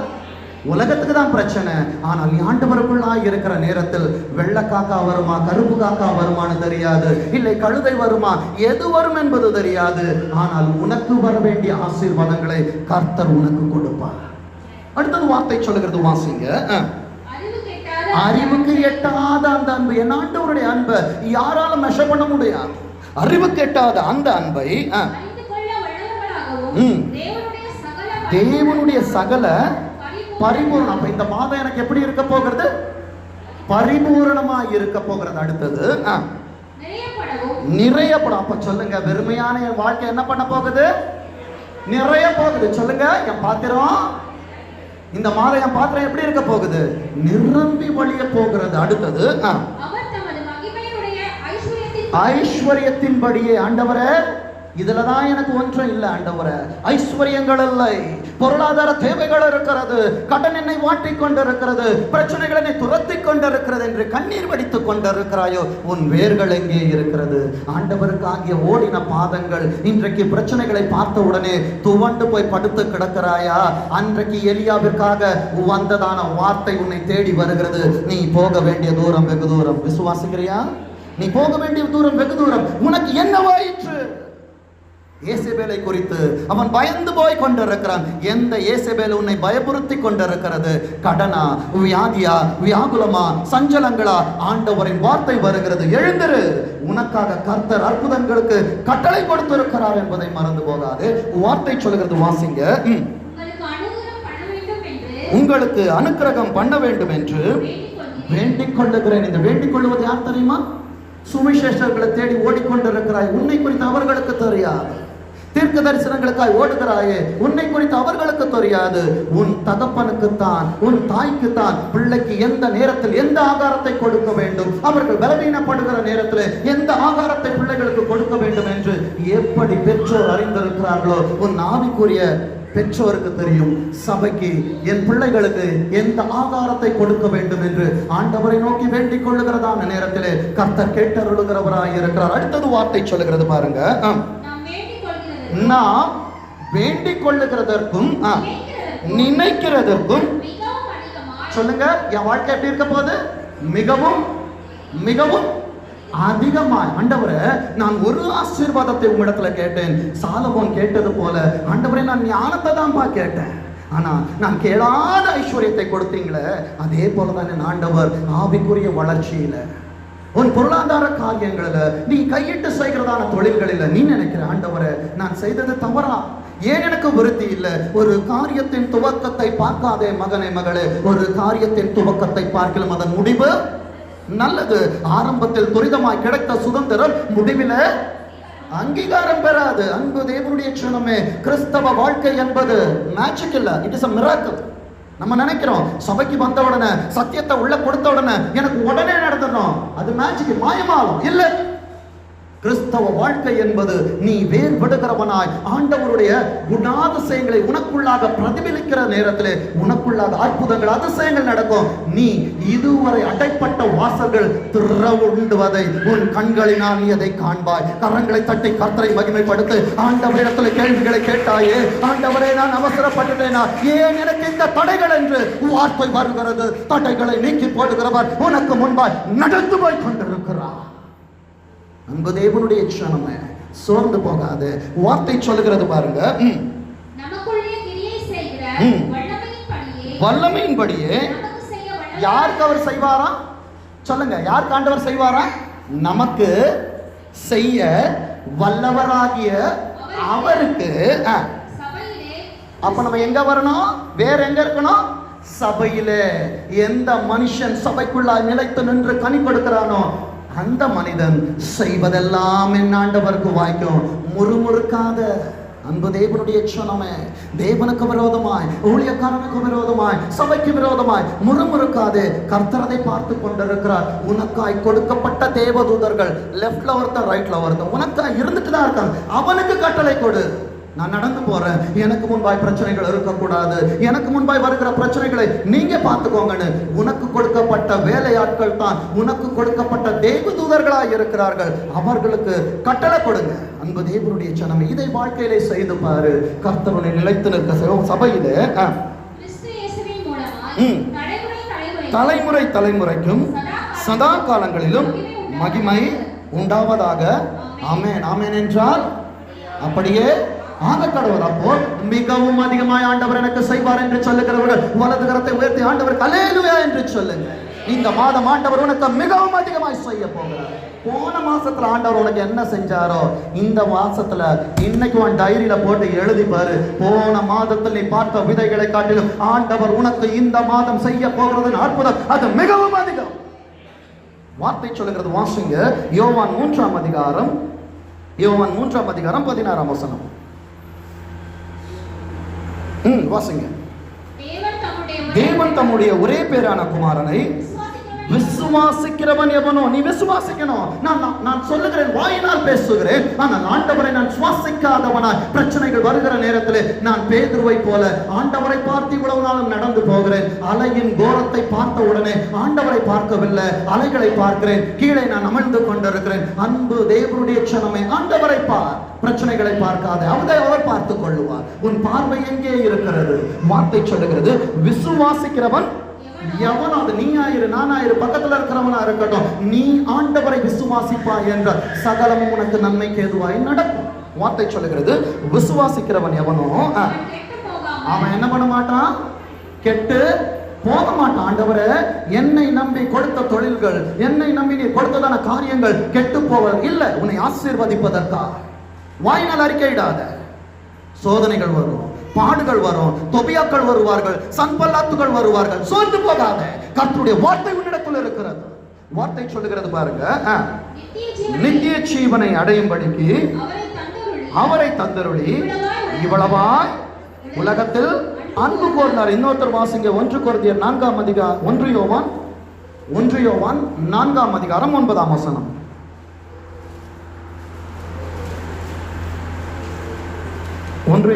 உலகத்துக்கு தான் பிரச்சனை, ஆனால் நீ ஆண்டவருக்குள்ளாய் இருக்கிற நேரத்தில் வெள்ளை காக்கா வருமா, கருப்பு காக்கா வருமானு தெரியாது, இல்லை கழுதை வருமா, எது வரும் என்பது தெரியாது. ஆனால் உனக்கு வர வேண்டிய ஆசீர்வாதங்களை கர்த்தர் உனக்கு கொடுப்பார். அடுத்தது வார்த்தை சொல்லுகிறது, வாசிங்க. அறிவுக்கு எட்டாத அந்த அன்பு, என் ஆண்டவருடைய அன்பை யாரால மெஷர் பண்ண முடியாது. அறிவுக்கு எட்டாத அந்த அன்பை தேவனுடைய சகல பரிபூர்ணம். அப்ப இந்த மாதம் எனக்கு எப்படி இருக்க போகிறது? பரிபூரணமா இருக்க போகிறது. அடுத்தது நிறையப்படும். அப்ப சொல்லுங்க, வெறுமையான என் வாழ்க்கை என்ன பண்ண போகுது? நிறைய போகுது. சொல்லுங்க, என் பாத்திரம், இந்த மாதம் என் பாத்திரம் எப்படி இருக்க போகுது? நிரம்பி வழிய போகிறது. அடுத்தது ஐஸ்வர்யத்தின்படியே. ஆண்டவரே இதுலதான் எனக்கு ஒன்றும் இல்லை ஆண்டவரே, ஐஸ்வர்யங்கள் இல்லை, பொருளாதார தேவைகள் இருக்கிறது, கடன் என்னை வாட்டிக் கொண்டிருக்கிறது, பிரச்சனைகள் என்னை துரத்தி கொண்டிருக்கிறது என்று கண்ணீர் வடித்துக் கொண்டிருக்கிறாயோ, உன் வேர்கள் எங்கே இருக்கிறது? ஆண்டவருக்காகிய ஓடின பாதங்கள் இன்றைக்கு பிரச்சனைகளை பார்த்த உடனே துவண்டு போய் படுத்து கிடக்கிறாயா? அன்றைக்கு எலியாவிற்காக வந்ததான வார்த்தை உன்னை தேடி வருகிறது. நீ போக வேண்டிய தூரம் வெகு தூரம். விசுவாசிக்கிறியா? நீ போக வேண்டிய தூரம் வெகு தூரம். உனக்கு என்னவாயிற்று? ஏசபேலை குறித்து அவன் பயந்து போய் கொண்டிருக்கிறான். எந்த ஏசபேல் உன்னை பயமுறுத்தி கொண்டிருக்கிறது? கடனா, வியாதியா, வியாகுலமா, சஞ்சலங்களா? ஆண்டவரின் வார்த்தை வருகிறது, எழுந்திரு, உனக்காக கர்த்தர் அற்புதங்களுக்கு கட்டளை கொடுத்திருக்கிறார் என்பதை மறந்து போகாது. வார்த்தை சொல்கிறது, வாசிங்க. உங்களுக்கு அனுக்கிரகம் பண்ண வேண்டும் என்று வேண்டிக் கொள்ளுகிறேன். இந்த வேண்டிக் கொள்வது யார் தெரியுமா? சுவிசேஷர்களை தேடி ஓடிக்கொண்டிருக்கிறாய், உன்னை குறித்து அவர்களுக்கு தெரியாது. தீர்க்க தரிசனங்களுக்காய் ஓடுகிறாயே, உன்னை குறித்து அவர்களுக்கு தெரியாது. உன் தகப்பனுக்குத்தான், உன் தாய்க்குத்தான் பிள்ளைக்கு எந்த நேரத்தில் எந்த ஆகாரத்தை கொடுக்க வேண்டும், அவர்கள் பலவீனப்படுகிற நேரத்தில் எந்த ஆகாரத்தை பிள்ளைகளுக்கு கொடுக்க வேண்டும் என்று எப்படி பெற்றோர் அறிந்திருக்கிறார்களோ, உன் ஆவிக்குரிய பெற்றோருக்கு தெரியும். சபைக்கு, என் பிள்ளைகளுக்கு எந்த ஆகாரத்தை கொடுக்க வேண்டும் என்று ஆண்டவரை நோக்கி வேண்டிக் கொள்ளுகிறதான நேரத்திலே கர்த்தர் கேட்டருளுகிறவராய் இருக்கிறார். அடுத்தது வார்த்தை சொல்லுகிறது பாருங்க. நாம் வேண்டிக் கொள்ளுகிறதற்கும் நினைக்கிறதற்கும், சொல்லுங்க, என் வாழ்க்கை எப்படி இருக்க போகுது? மிகவும் மிகவும் அதிகமாய். ஆண்டவரே, நான் ஒரு ஆசீர்வாதத்தை உங்களிடத்துல கேட்டேன். சாலமோன் கேட்டது போல, ஆண்டவரே, நான் ஞானத்தை தான்ப்பா கேட்டேன், ஆனா நான் கேளாத ஐஸ்வர்யத்தை கொடுத்தீங்களே, அதே போலதானே ஆண்டவர் ஆவிக்குரிய வளர்ச்சியில, உன் பொருளாதார காரியங்களில், நீ கையிட்டு செய்கிறதான தொழில்களில் நீ நினைக்கிற, ஆண்டவரே, நான் செய்தது தவறா? ஏன் எனக்கு விருத்தி இல்லை? ஒரு காரியத்தின் துவக்கத்தை பார்க்காதே மகனே, மகளே. ஒரு காரியத்தின் துவக்கத்தை பார்க்கலாம், அதன் முடிவு நல்லது. ஆரம்பத்தில் துரிதமாய் கிடைத்த சுதந்திரம் முடிவில் அங்கீகாரம் பெறாது. அன்பு தேவனுடைய க்ஷணமே, கிறிஸ்தவ வாழ்க்கை என்பது மேஜிக் இல்ல, இட் இஸ் a miracle. நம்ம நினைக்கிறோம் சபைக்கு வந்த உடனே, சத்தியத்தை உள்ள கொடுத்த உடனே எனக்கு உடனே நடந்துடணும், அது மேஜிக், மாயமாலும் இல்லை. கிறிஸ்தவ வாழ்க்கை என்பது நீ வேறுபடுகிறவனாய் ஆண்டவருடைய குணாதிசயங்களை உனக்குள்ளாக பிரதிபலிக்கிற நேரத்தில் உனக்குள்ளாக அற்புதங்கள், அதிசயங்கள் நடக்கும். நீ இதுவரை அடைப்பட்ட வாசல்கள் திறவுண்டுவதை உன் கண்களினால் நீ அதை காண்பாய். கரங்களை தட்டி கர்த்தரை மகிமைப்படுத்து. ஆண்டவரிடத்தில் கேள்விகளை கேட்டாயே, ஆண்டவரே, நான் அவசரப்பட்டுட்டேனா? ஏன் எனக்கு இந்த தடைகள் என்று வார்த்தை வருகிறது. தடைகளை நீக்கி போடுகிறவர் உனக்கு முன்பாய் நடந்து போய் கொண்டிருக்கிறார். அன்பு தேவனுடைய க்ஷணமே, சோர்ந்து போகாது. வார்த்தை சொல்லுகிறது பாருங்க, வல்லமையின்படியே. யாருக்கு அவர் செய்வாரா? சொல்லுங்க, யாருக்கு ஆண்டவர் செய்வாரா? நமக்கு செய்ய வல்லவராகிய அவருக்கு. அப்ப நம்ம எங்க வரணும்? வேற எங்க இருக்கணும்? சபையிலே. எந்த மனுஷன் சபைக்குள்ளாய் நிலைத்து நின்று கனி கொடுக்கிறானோ அந்த மனிதன் செய்வதெல்லாம் என் ஆண்டவருக்கு வாய்க்கும். முறுமுறுக்காத. அன்பு தேவனுடைய க்ஷணமே, தேவனுக்கு விரோதமாய், ஊழியக்காரனுக்கு விரோதமாய், சபைக்கு விரோதமாய் முறுமுறுக்காதே. கர்த்தரதை பார்த்து கொண்டிருக்கிறார். உனக்காய் கொடுக்கப்பட்ட தேவதூதர்கள் லெப்ட்ல ஒருத்தர், ரைட்ல ஒருத்தர் உனக்காய் இருந்துட்டு தான் இருக்காங்க. அவனுக்கு கட்டளை கொடு. நான் நடந்து போறேன், எனக்கு முன்பாய் பிரச்சனைகள் இருக்கக்கூடாது, எனக்கு முன்பாய் வருகிற பிரச்சனைகளை நீங்க பார்த்துக்கோங்கன்னு உனக்கு கொடுக்கப்பட்ட வேலையாட்கள் தான் உனக்கு கொடுக்கப்பட்ட தேவதூதர்களாய் இருக்கிறார்கள். அவர்களுக்கு கட்டளை கொடுங்க. அன்பு தேவனுடைய ஜனமே, இதை வாழ்க்கையிலே செய்து பாரு. கர்த்தருடைய நிலைத்து நிற்க சபையிலே தலைமுறை தலைமுறைக்கும் சதா காலங்களிலும் மகிமை உண்டாவதாக. ஆமென். ஆமென் என்றால் அப்படியே ஆக கடவுள். அப்போ மிகவும் அதிகமாய் ஆண்டவர் எனக்கு செய்வார் என்று சொல்லுகிறவர்கள் வலது கரத்தை உயர்த்தி ஆண்டவர் அல்லேலூயா என்று சொல்லுங்க. இந்த மாதம் ஆண்டவர் உனக்கு மிகவும் அதிகமாய் செய்ய போகிறார். போன மாசத்துல ஆண்டவர் உனக்கு என்ன செஞ்சாரோ இந்த மாசத்துல இன்னைக்கு உன் டைரியில போட்டு எழுதி பாரு. போன மாதத்தில் நீ பார்த்த விதைகளை காட்டிலும் ஆண்டவர் உனக்கு இந்த மாதம் செய்ய போகிறது அற்புதம், அது மிகவும் அதிகம். வார்த்தை சொல்லுகிறது, வாசிங்க. யோவான் 3ஆம் அதிகாரம், யோவான் 3ஆம் அதிகாரம் 16ஆம் வசனம். வாசிங்க. தேவன் தம்முடைய ஒரே பேரான குமாரனை விசுவாசிக்கிறவன் எவனோ. நீ விசுவாசிக்கணும். நான் சொல்லுகிறேன், வாயினால் பேசுகிறேன், ஆனால் ஆண்டவரை நான் சுவாசிக்காதவனாய் பிரச்சனைகள் வருகிற நேரத்தில் நான் பேதுருவை போல ஆண்டவரை பார்த்து இவ்வளவு நாளும் நடந்து போகிறேன். அலையின் கோரத்தை பார்த்த உடனே ஆண்டவரை பார்க்கவில்லை, அலைகளை பார்க்கிறேன், கீழே நான் அமர்ந்து கொண்டிருக்கிறேன். அன்பு தேவனுடைய சனமே, ஆண்டவரை பார், பிரச்சனைகளை பார்க்காத, அவர் பார்த்துக் கொள்ளுவார். உன் பார்வை எங்கே இருக்கிறது? வார்த்தை சொல்லுகிறது, விசுவாசிக்கிறவன் எவன், அது நீயாயிரு நானாயிரு பக்கத்துல இருக்கிறவனா இருக்கட்டும், நீ ஆண்டவரை விசுவாசிப்பாய் என்ற சகலமும் உனக்கு நன்மைக்கு ஏதுவாய் நடக்கும். வார்த்தை சொல்லுகிறது, விசுவாசிக்கிறவன் எவனோ அவன் என்ன பண்ண மாட்டான், கெட்டு போக மாட்டான். ஆண்டவரே, என்னை நம்பி கொடுத்த தொழில்கள், என்னை நம்பி நீ கொடுத்ததான காரியங்கள் கெட்டு போவது இல்லை, உன்னை ஆசீர்வதிப்பதற்காக. வாயினால் அறிக்கையிடாத. சோதனைகள் வரும், பாடுகள் வரும், தொபியாக்கள் வருவார்கள், சன்பல்லாத்துகள் வருவார்கள், சோர்ந்து போகாத. கர்த்தருடைய வார்த்தை உன்னிடத்தில் இருக்கிறது. வார்த்தை சொல்லுகிறது பாருங்க, நித்திய ஜீவனை அடையும்படிக்கு அவரை தந்தருளி இவ்வளவாய் உலகத்தில் அன்பு கூர்ந்தார். இன்னொருத்தர் வாசிங்க, 1 கொரிந்தியர் 4ஆம் அதிகாரம், 1 யோவான் 4ஆம் அதிகாரம் 9ஆம் வசனம்.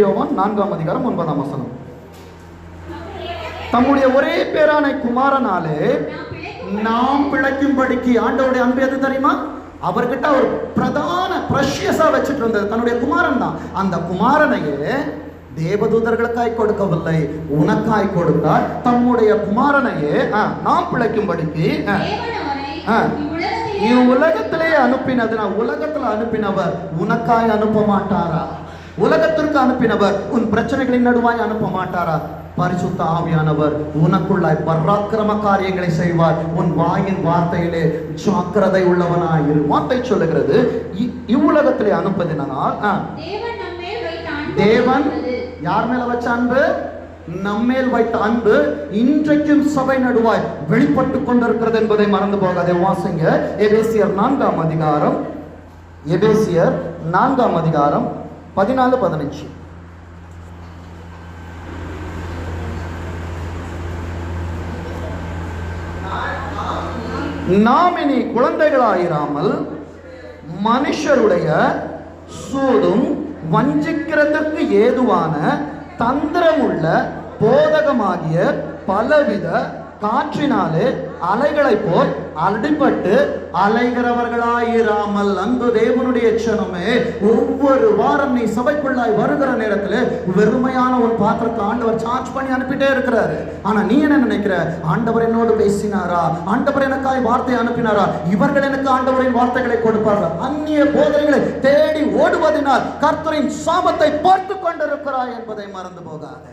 யோவான் 4ஆம் அதிகாரம் 9ஆம் வசனம். தம்முடைய ஒரே பேரான குமாரனாலே நாம் பிழைக்கும்படிக்கு. ஆண்டவருடைய அன்பு எது தெரியுமா? அவர்கிட்ட ஒரு பிரதான பிரஷியஸா வச்சுட்டு இருந்தது தன்னுடைய குமாரன் தான். அந்த குமாரனையே தேவதூதர்களுக்காய் கொடுக்கவில்லை, உனக்காய் கொடுத்தார். தம்முடைய குமாரனையே நாம் பிழைக்கும்படிக்கு உலகத்திலே அனுப்பினது. உலகத்தில் அனுப்பினவர் உனக்காய் அனுப்ப மாட்டாரா? உலகத்திற்கு அனுப்பினவர் உன் பிரச்சனைகளின் நடுவாய் அனுப்ப மாட்டாரா? பரிசுத்த ஆவியானவர் உனக்குள்ளாய் பராக்கிரம காரியங்களை செய்வார். உன் வாயின் வார்த்தையிலே ஜாக்கிரதை உள்ளவனாயிரு. வார்த்தை சொல்லுகிறது, இவ்வுலகத்திலே அனுப்பதினால் தேவன் யார் மேல வச்ச அன்பு? நம்மேல் வைத்த அன்பு இன்றைக்கும் சபை நடுவாய் வெளிப்பட்டு கொண்டிருக்கிறது என்பதை மறந்து போகாதே. வாசிங்க, எபேசியர் 4ஆம் அதிகாரம், எபேசியர் 4ஆம் அதிகாரம் 14-15. நாம் இனி குழந்தைகளாயிராமல் மனுஷருடைய சூதும் வஞ்சிக்கிறதற்கு ஏதுவான தந்திரமுள்ள போதகமாகிய பலவித காற்றினாலே அலைகளை போல் அடிபட்டு அலைகிறவர்களாயிராமல். அன்பு தேவனுடைய சனமே, ஒவ்வொரு வாரம் நீ சபைக்குள்ளாய் வருகிற நேரத்தில் வெறுமையான ஒரு பாத்திரத்தை ஆண்டவர் சார்ஜ் பண்ணி அனுப்பிட்டே இருக்கிறாரு. ஆனா நீ என்ன நினைக்கிற? ஆண்டவர் என்னோடு பேசினாரா? ஆண்டவர் எனக்காய் வார்த்தை அனுப்பினாரா? இவர்கள் எனக்கு ஆண்டவரின் வார்த்தைகளை கொடுப்பார்கள். அந்நிய போதனைகளை தேடி ஓடுவதனால் கர்த்தரின் சாபத்தை பார்த்து கொண்டிருக்கிறாய் என்பதை மறந்து போகாத.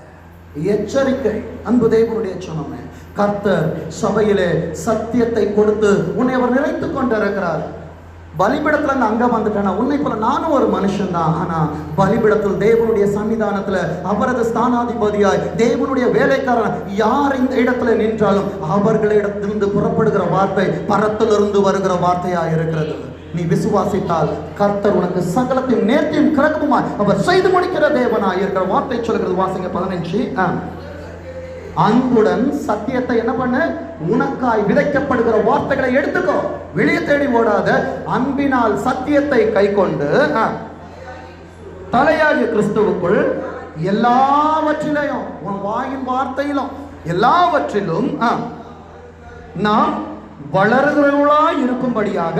எச்சரிக்கை. அன்பு தேவனுடைய சனமே, கர்த்தர் சபையிலே சத்தியத்தை கொடுத்து உன்னை அவர் நினைத்துக் கொண்டிருக்கிறார். பலிபிடத்துல இருந்து அங்க வந்துட்டேன்னா உன்னை போல நானும் ஒரு மனுஷன் தான். ஆனா பலிபிடத்தில் தேவனுடைய சன்னிதானத்துல அவரது ஸ்தானாதிபதியாய் தேவனுடைய வேலைக்காரன் யார் இந்த இடத்துல நின்றாலும் அவர்களிடத்திலிருந்து புறப்படுகிற வார்த்தை பரத்திலிருந்து வருகிற வார்த்தையாய் இருக்கிறது. நீ விசுவாசித்தால் கர்த்தர் உனக்கு சகலத்தையும் நேர்த்தியும் கிரகமுமாய் அவர் செய்து முடிக்கிற தேவனாய் இருக்கிற வார்த்தை சொல்கிறது. வாசிங்க 15. அன்புடன் சத்தியத்தை என்ன பண்ண? உனக்காய் விதைக்கப்படுகிற வார்த்தைகளை எடுத்துக்கோ, வெளியே தேடி ஓடாத. அன்பினால் சத்தியத்தை கை கொண்டு தலையாகிய கிறிஸ்துவுக்குள் எல்லாவற்றிலையும், உன் வாயின் வார்த்தையிலும் எல்லாவற்றிலும் நாம் வளர்கிறவர்களாய் இருக்கும்படியாக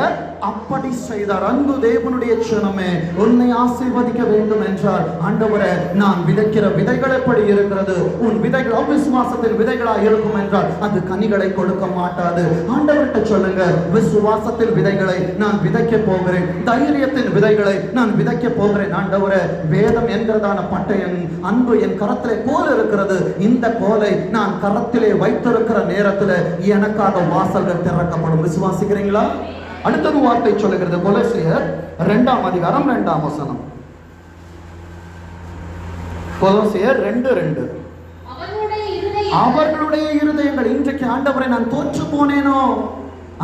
அப்படி செய்தார். அன்பு தேவனுடைய சனமே, உன்னை ஆசீர்வதிக்க வேண்டும் என்றால் ஆண்டவரே, நான் விதைக்கிற விதைகள் எப்படி இருக்கிறது? உன் விதைகள் அவிசுவாசத்தின் விதைகளாக இருக்கும் என்றால் அது கனிகளை கொடுக்க மாட்டாது. ஆண்டவர்கிட்ட சொல்லுங்க, விசுவாசத்தின் விதைகளை நான் விதைக்க போகிறேன், தைரியத்தின் விதைகளை நான் விதைக்க போகிறேன். ஆண்டவரே, வேதம் என்கிறதான பட்டயம் அன்பு என் கரத்திலே கோல் இருக்கிறது. இந்த கோலை நான் கரத்திலே வைத்திருக்கிற நேரத்தில் எனக்காக வாசல்கள் திறக்கப்படும். விசுவாசிக்கிறீங்களா? அடுத்தது வார்த்தை சொல்லுகிறது, கொலோசியர் 2ஆம் அதிகாரம் 2ஆம் வசனம். கொலோசியர் 2:2. அவர்களுடைய இருதயங்கள். இன்றைக்கு ஆண்டவரை நான் தோற்று போனேனோ,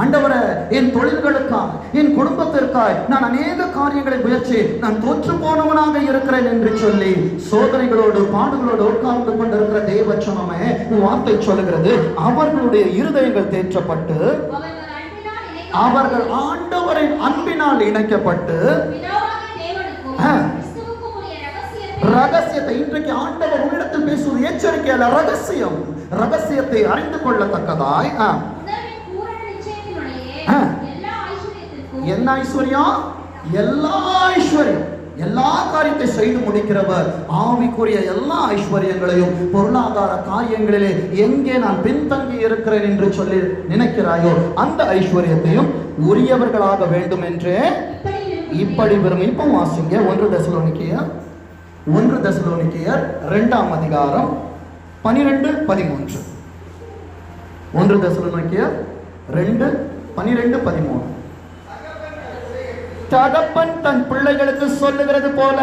ஆண்டவரே, என் தொழில்களுக்காய், என் குடும்பத்திற்காய் நான் அநேக காரியங்களை முயற்சி, நான் தோற்று போனவனாக இருக்கிறேன் என்று சொல்லி சோதனைகளோடு பாடுகளோடு உட்கார்ந்து கொண்டிருக்கிற தேவச்சனமே, வார்த்தை சொல்லுகிறது, அவர்களுடைய இருதயங்கள் தேற்றப்பட்டு அவர்கள் ஆண்டவரின் அன்பினால் இணைக்கப்பட்டு ரகசியத்தை, இன்றைக்கு ஆண்டவர் உன்னிடத்தில் பேசுவது எச்சரிக்கை அல்ல, ரகசியம். ரகசியத்தை அறிந்து கொள்ளத்தக்கதாய் என்ன ஐஸ்வர்யம்? எல்லா ஐஸ்வர்யம், எல்லா காரியத்தை செய்து முடிக்கிறவர். ஆவிக்குரிய எல்லா ஐஸ்வர்யங்களையும் பொருளாதார காரியங்களிலே எங்கே நான் பின்தங்கி இருக்கிறேன் என்று சொல்லி நினைக்கிறாயோ அந்த ஐஸ்வர்யத்தையும் உரியவர்களாக வேண்டும் என்றே இப்படி விரும்பி. இப்போ வாசிங்க 1 தெசலோனிக்கேயர் 2ஆம் அதிகாரம் 12-13. 1 தெசலோனிக்கேயர் 2:12-13. தகப்பன் தன் பிள்ளைகளுக்கு சொல்லுகிறது போல,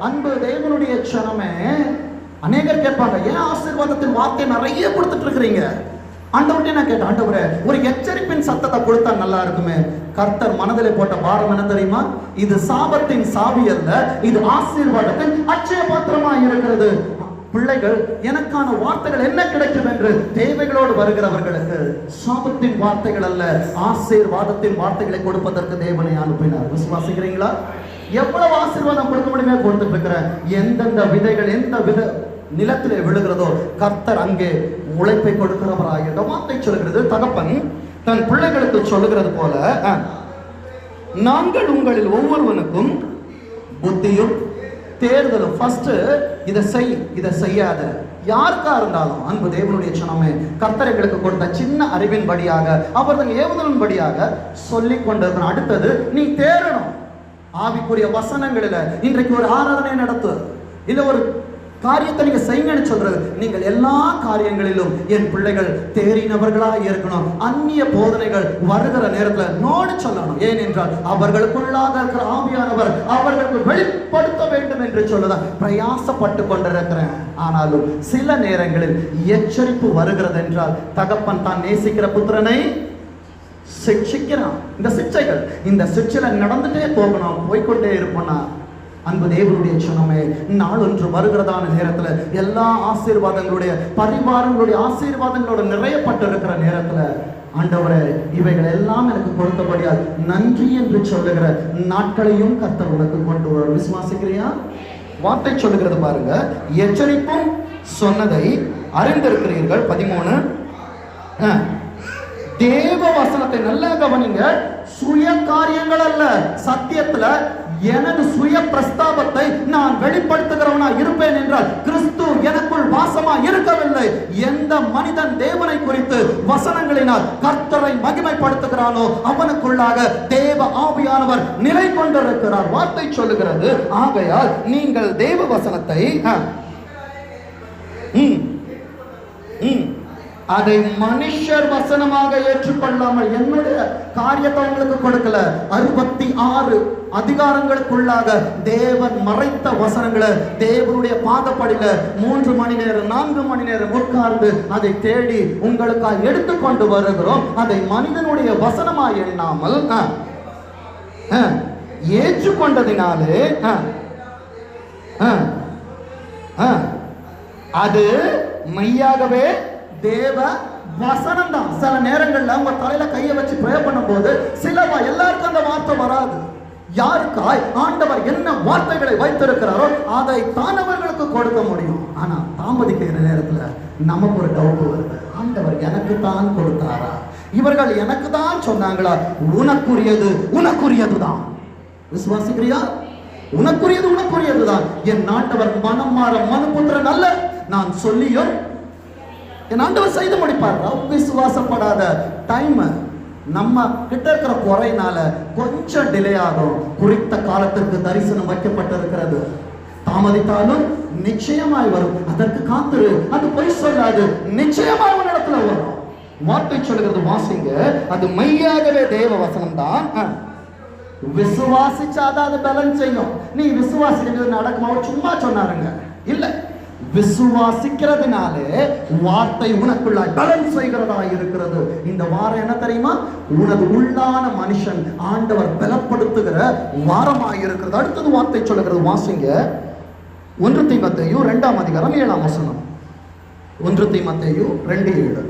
அன்பு தேவனுடைய சனமே, அநேகர் கேட்பாங்க, ஏன் ஆசீர்வாதத்தின் வார்த்தை நிறைய கொடுத்துட்டு இருக்கிறீங்க? ஆண்டவர்கிட்ட நான் கேட்டேன், ஆண்டவரே, ஒரு எச்சரிப்பின் சத்தத்தை கொடுத்தா நல்லா இருக்குமே. கர்த்தர் மனதிலே போட்ட பாரம் என்ன தெரியுமா? இது சாபத்தின் சாவி அல்ல, இது ஆசீர்வாதத்தின் அட்சய பாத்திரமா இருக்கிறது. பிள்ளைகள், எனக்கான வார்த்தைகள் என்ன கிடைக்கும் என்று தேவைகளோடு வருகிறவர்களுக்கு சாபத்தின் வார்த்தைகள் அல்ல, ஆசீர்வாதத்தின் வார்த்தைகளை கொடுப்பதற்கு தேவனை அனுப்பினார். விசுவாசிக்கிறீங்களா? எவ்வளவு ஆசீர்வாதம் கொடுக்க முடியுமே கொடுத்துட்டு இருக்கிறேன். எந்தெந்த விதைகள் எந்த வித நிலத்திலே விழுகிறதோ கர்த்தர் அங்கே உழைப்பை கொடுக்கிறவராக வார்த்தை சொல்கிறது. தகப்பன் தன் பிள்ளைகளுக்கு சொல்லுகிறது போல, நாங்கள் உங்களில் ஒவ்வொருவனுக்கும் புத்தியும் தேர்தலும். ஃபர்ஸ்ட் இதை செய், இதை செய்யாத. யாருக்கா இருந்தாலும் அன்பு தேவனுடைய சனமே, கர்த்தர் எங்களுக்கு கொடுத்த சின்ன அறிவின் படியாக, அவர்கள் ஏவுதலின் படியாக சொல்லி கொண்டிருக்கணும். அடுத்தது நீ தேரணும். ஆவிக்குரிய வசனங்களில் இன்றைக்கு ஒரு ஆராதனை நடத்து, இல்ல ஒரு காரியத்தை நீங்க செய்யுங்கன்னு சொல்றது. நீங்கள் எல்லா காரியங்களிலும் என் பிள்ளைகள் தேறினவர்களாக இருக்கணும். அந்நிய போதனைகள் வருகிற நேரத்தில் நோடு சொல்லணும். ஏனென்றால் அவர்களுக்குள்ளாக இருக்கிற ஆவியானவர் அவர்களுக்கு வெளிப்படுத்த வேண்டும் என்று சொல்லதான் பிரயாசப்பட்டு கொண்டிருக்கிறேன். ஆனாலும் சில நேரங்களில் எச்சரிப்பு வருகிறது என்றால் தகப்பன் தான் நேசிக்கிற புத்திரனை சிக்ஷிக்கிறான். இந்த சிக்ஷைகள், இந்த சிக்ஷையில நடந்துட்டே போகணும், போய்கொண்டே இருப்போம்னா அன்பு தேவனுடைய சனமே, நாளொன்று வருகிறதான நேரத்தில் எல்லா ஆசீர்வாதங்களுடைய பரிவாரங்களுடைய ஆசீர்வாதங்களோட நிறையப்பட்டு இருக்கிற நேரத்தில், ஆண்டவரே, இவைகள் எல்லாம் எனக்கு கொடுத்தபடியால் நன்றி என்று சொல்லுகிற நாட்களையும் கர்த்தர் உனக்கு கொண்டு வர. விசுவாசிக்கிறியா? வார்த்தை சொல்லுகிறது பாருங்க, எச்சரிப்பும் சொன்னதை அறிந்திருக்கிறீர்கள். 13. தேவ வசனத்தை நல்லா கவனிங்க. சுய காரியங்கள் அல்ல, சத்தியத்துல எனது சுய பிரஸ்தாபத்தை நான் வெளிப்படுத்துகிறவனா இருப்பேன் என்றால் கிறிஸ்து எனக்குள் வாசமா இருக்கவில்லை. எந்த மனிதன் தேவனை குறித்து வசனங்களினால் கர்த்தரை மகிமைப்படுத்துகிறானோ அவனுக்குள்ளாக தேவ ஆவியானவர் நிலை கொண்டிருக்கிறார். வார்த்தை சொல்லுகிறது. ஆகையால் நீங்கள் தேவ வசனத்தை அதை மனுஷர் வசனமாக ஏற்றுக்கொள்ளாமல், என்னுடைய காரியத்தை உங்களுக்கு கொடுக்கல, 66 அதிகாரங்களுக்குள்ளாக தேவன் மறைத்த வசனங்களை தேவனுடைய பாதப்படியில 3 மணி நேரம் 4 மணி நேரம் உட்கார்ந்து அதை தேடி உங்களுக்காக எடுத்துக்கொண்டு வருகிறோம். அதை மனிதனுடைய வசனமாய் எண்ணாமல் ஏற்றுக்கொண்டதினாலே அது மெய்யாகவே தேவ வசனம் தான். சில நேரங்கள்ல உங்க தலையில கையை வச்சு ப்ரே பண்ணும் போது சிலவா எல்லாருக்கும் அந்த வார்த்தை வராது. யாருக்காய் ஆண்டவர் என்ன வார்த்தைகளை வைத்திருக்கிறாரோ அதை தானவர்களுக்கு கொடுக்க முடியும். ஆனா தாமதிக்கிற நேரத்துல நமக்கு ஒரு டவுட் வருது, ஆண்டவர் எனக்கு தான் கொடுத்தாரா, இவர்கள் எனக்கு தான் சொன்னாங்களா? உனக்குரியது உனக்குரியதுதான். விசுவாசிக்கிறியா? உனக்குரியது உனக்குரியதுதான். என் ஆண்டவர் மனம் மாற மனுபுத்திரன் அல்ல. நான் சொல்லியும் என் ஆண்டவர் செய்து முடிப்பார். விசுவாசப்படாத டைம் நம்ம கிட்ட இருக்கிற குறையினால கொஞ்சம் டிலே ஆகும். குறித்த காலத்திற்கு தரிசனம் வைக்கப்பட்டிருக்கிறது. தாமதித்தாலும் நிச்சயமாய் வரும். அதற்கு காத்திரு. அது பொய் சொல்லாது, நிச்சயமாய் ஒரு இடத்துல வரும். வார்த்தை சொல்லுகிறது, வாசிங்க. அது மெய்யாகவே தேவ வசனம் தான். விசுவாசிச்சாதான் அது பலன் செய்யும். நீ விசுவாசிக்கிறது நடக்குமா? அவர் சும்மா சொன்னாருங்க இல்ல, விசுவாசிக்கிறதுனாலே வார்த்தை உனக்குள்ளாய் பலன் செய்கிறதா இருக்கிறது. இந்த வாரம் என்ன தெரியுமா? உனது உள்ளான மனுஷன் ஆண்டவர் பலப்படுத்துகிற வாரமாய் இருக்கிறது. அடுத்தது வார்த்தை சொல்லுகிறது, வாசிங்க. 1 தீமோத்தேயு 2ஆம் அதிகாரம் 7ஆம் வசனம். 1 தீமோத்தேயு 2:7.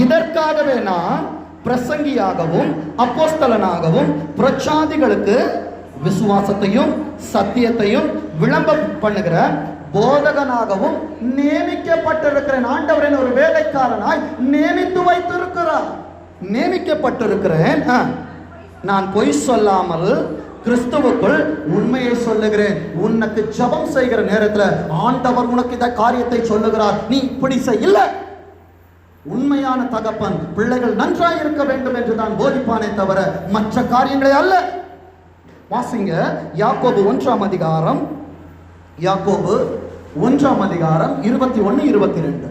இதற்காகவே நான் பிரசங்கியாகவும் அப்போஸ்தலனாகவும் பிரச்சாதிகளுக்கு விசுவாசத்தையும் சத்தியத்தையும் விளம்ப பண்ணுகிற போதகனாகவும் நியமிக்கப்பட்டிருக்கிறேன். ஆண்டவரின் ஒரு வேலைக்காரனாய் நியமித்து வைத்திருக்கிறார். நியமிக்கப்பட்டிருக்கிறேன். நான் பொய் சொல்லாமல் கிறிஸ்துவுக்குள் உண்மையை சொல்லுகிறேன். உனக்கு ஜெபம் செய்கிற நேரத்தில் ஆண்டவர் உனக்கு இந்த காரியத்தை சொல்லுகிறார், நீ இப்படி செய்யல. உண்மையான தகப்பன் பிள்ளைகள் நன்றாய் இருக்க வேண்டும் என்று தான் போதிப்பானே தவிர மற்ற காரியங்களை அல்ல. வாசிங்க யாக்கோபு 1ஆம் அதிகாரம், யாக்கோபு 1ஆம் அதிகாரம் 21, 22.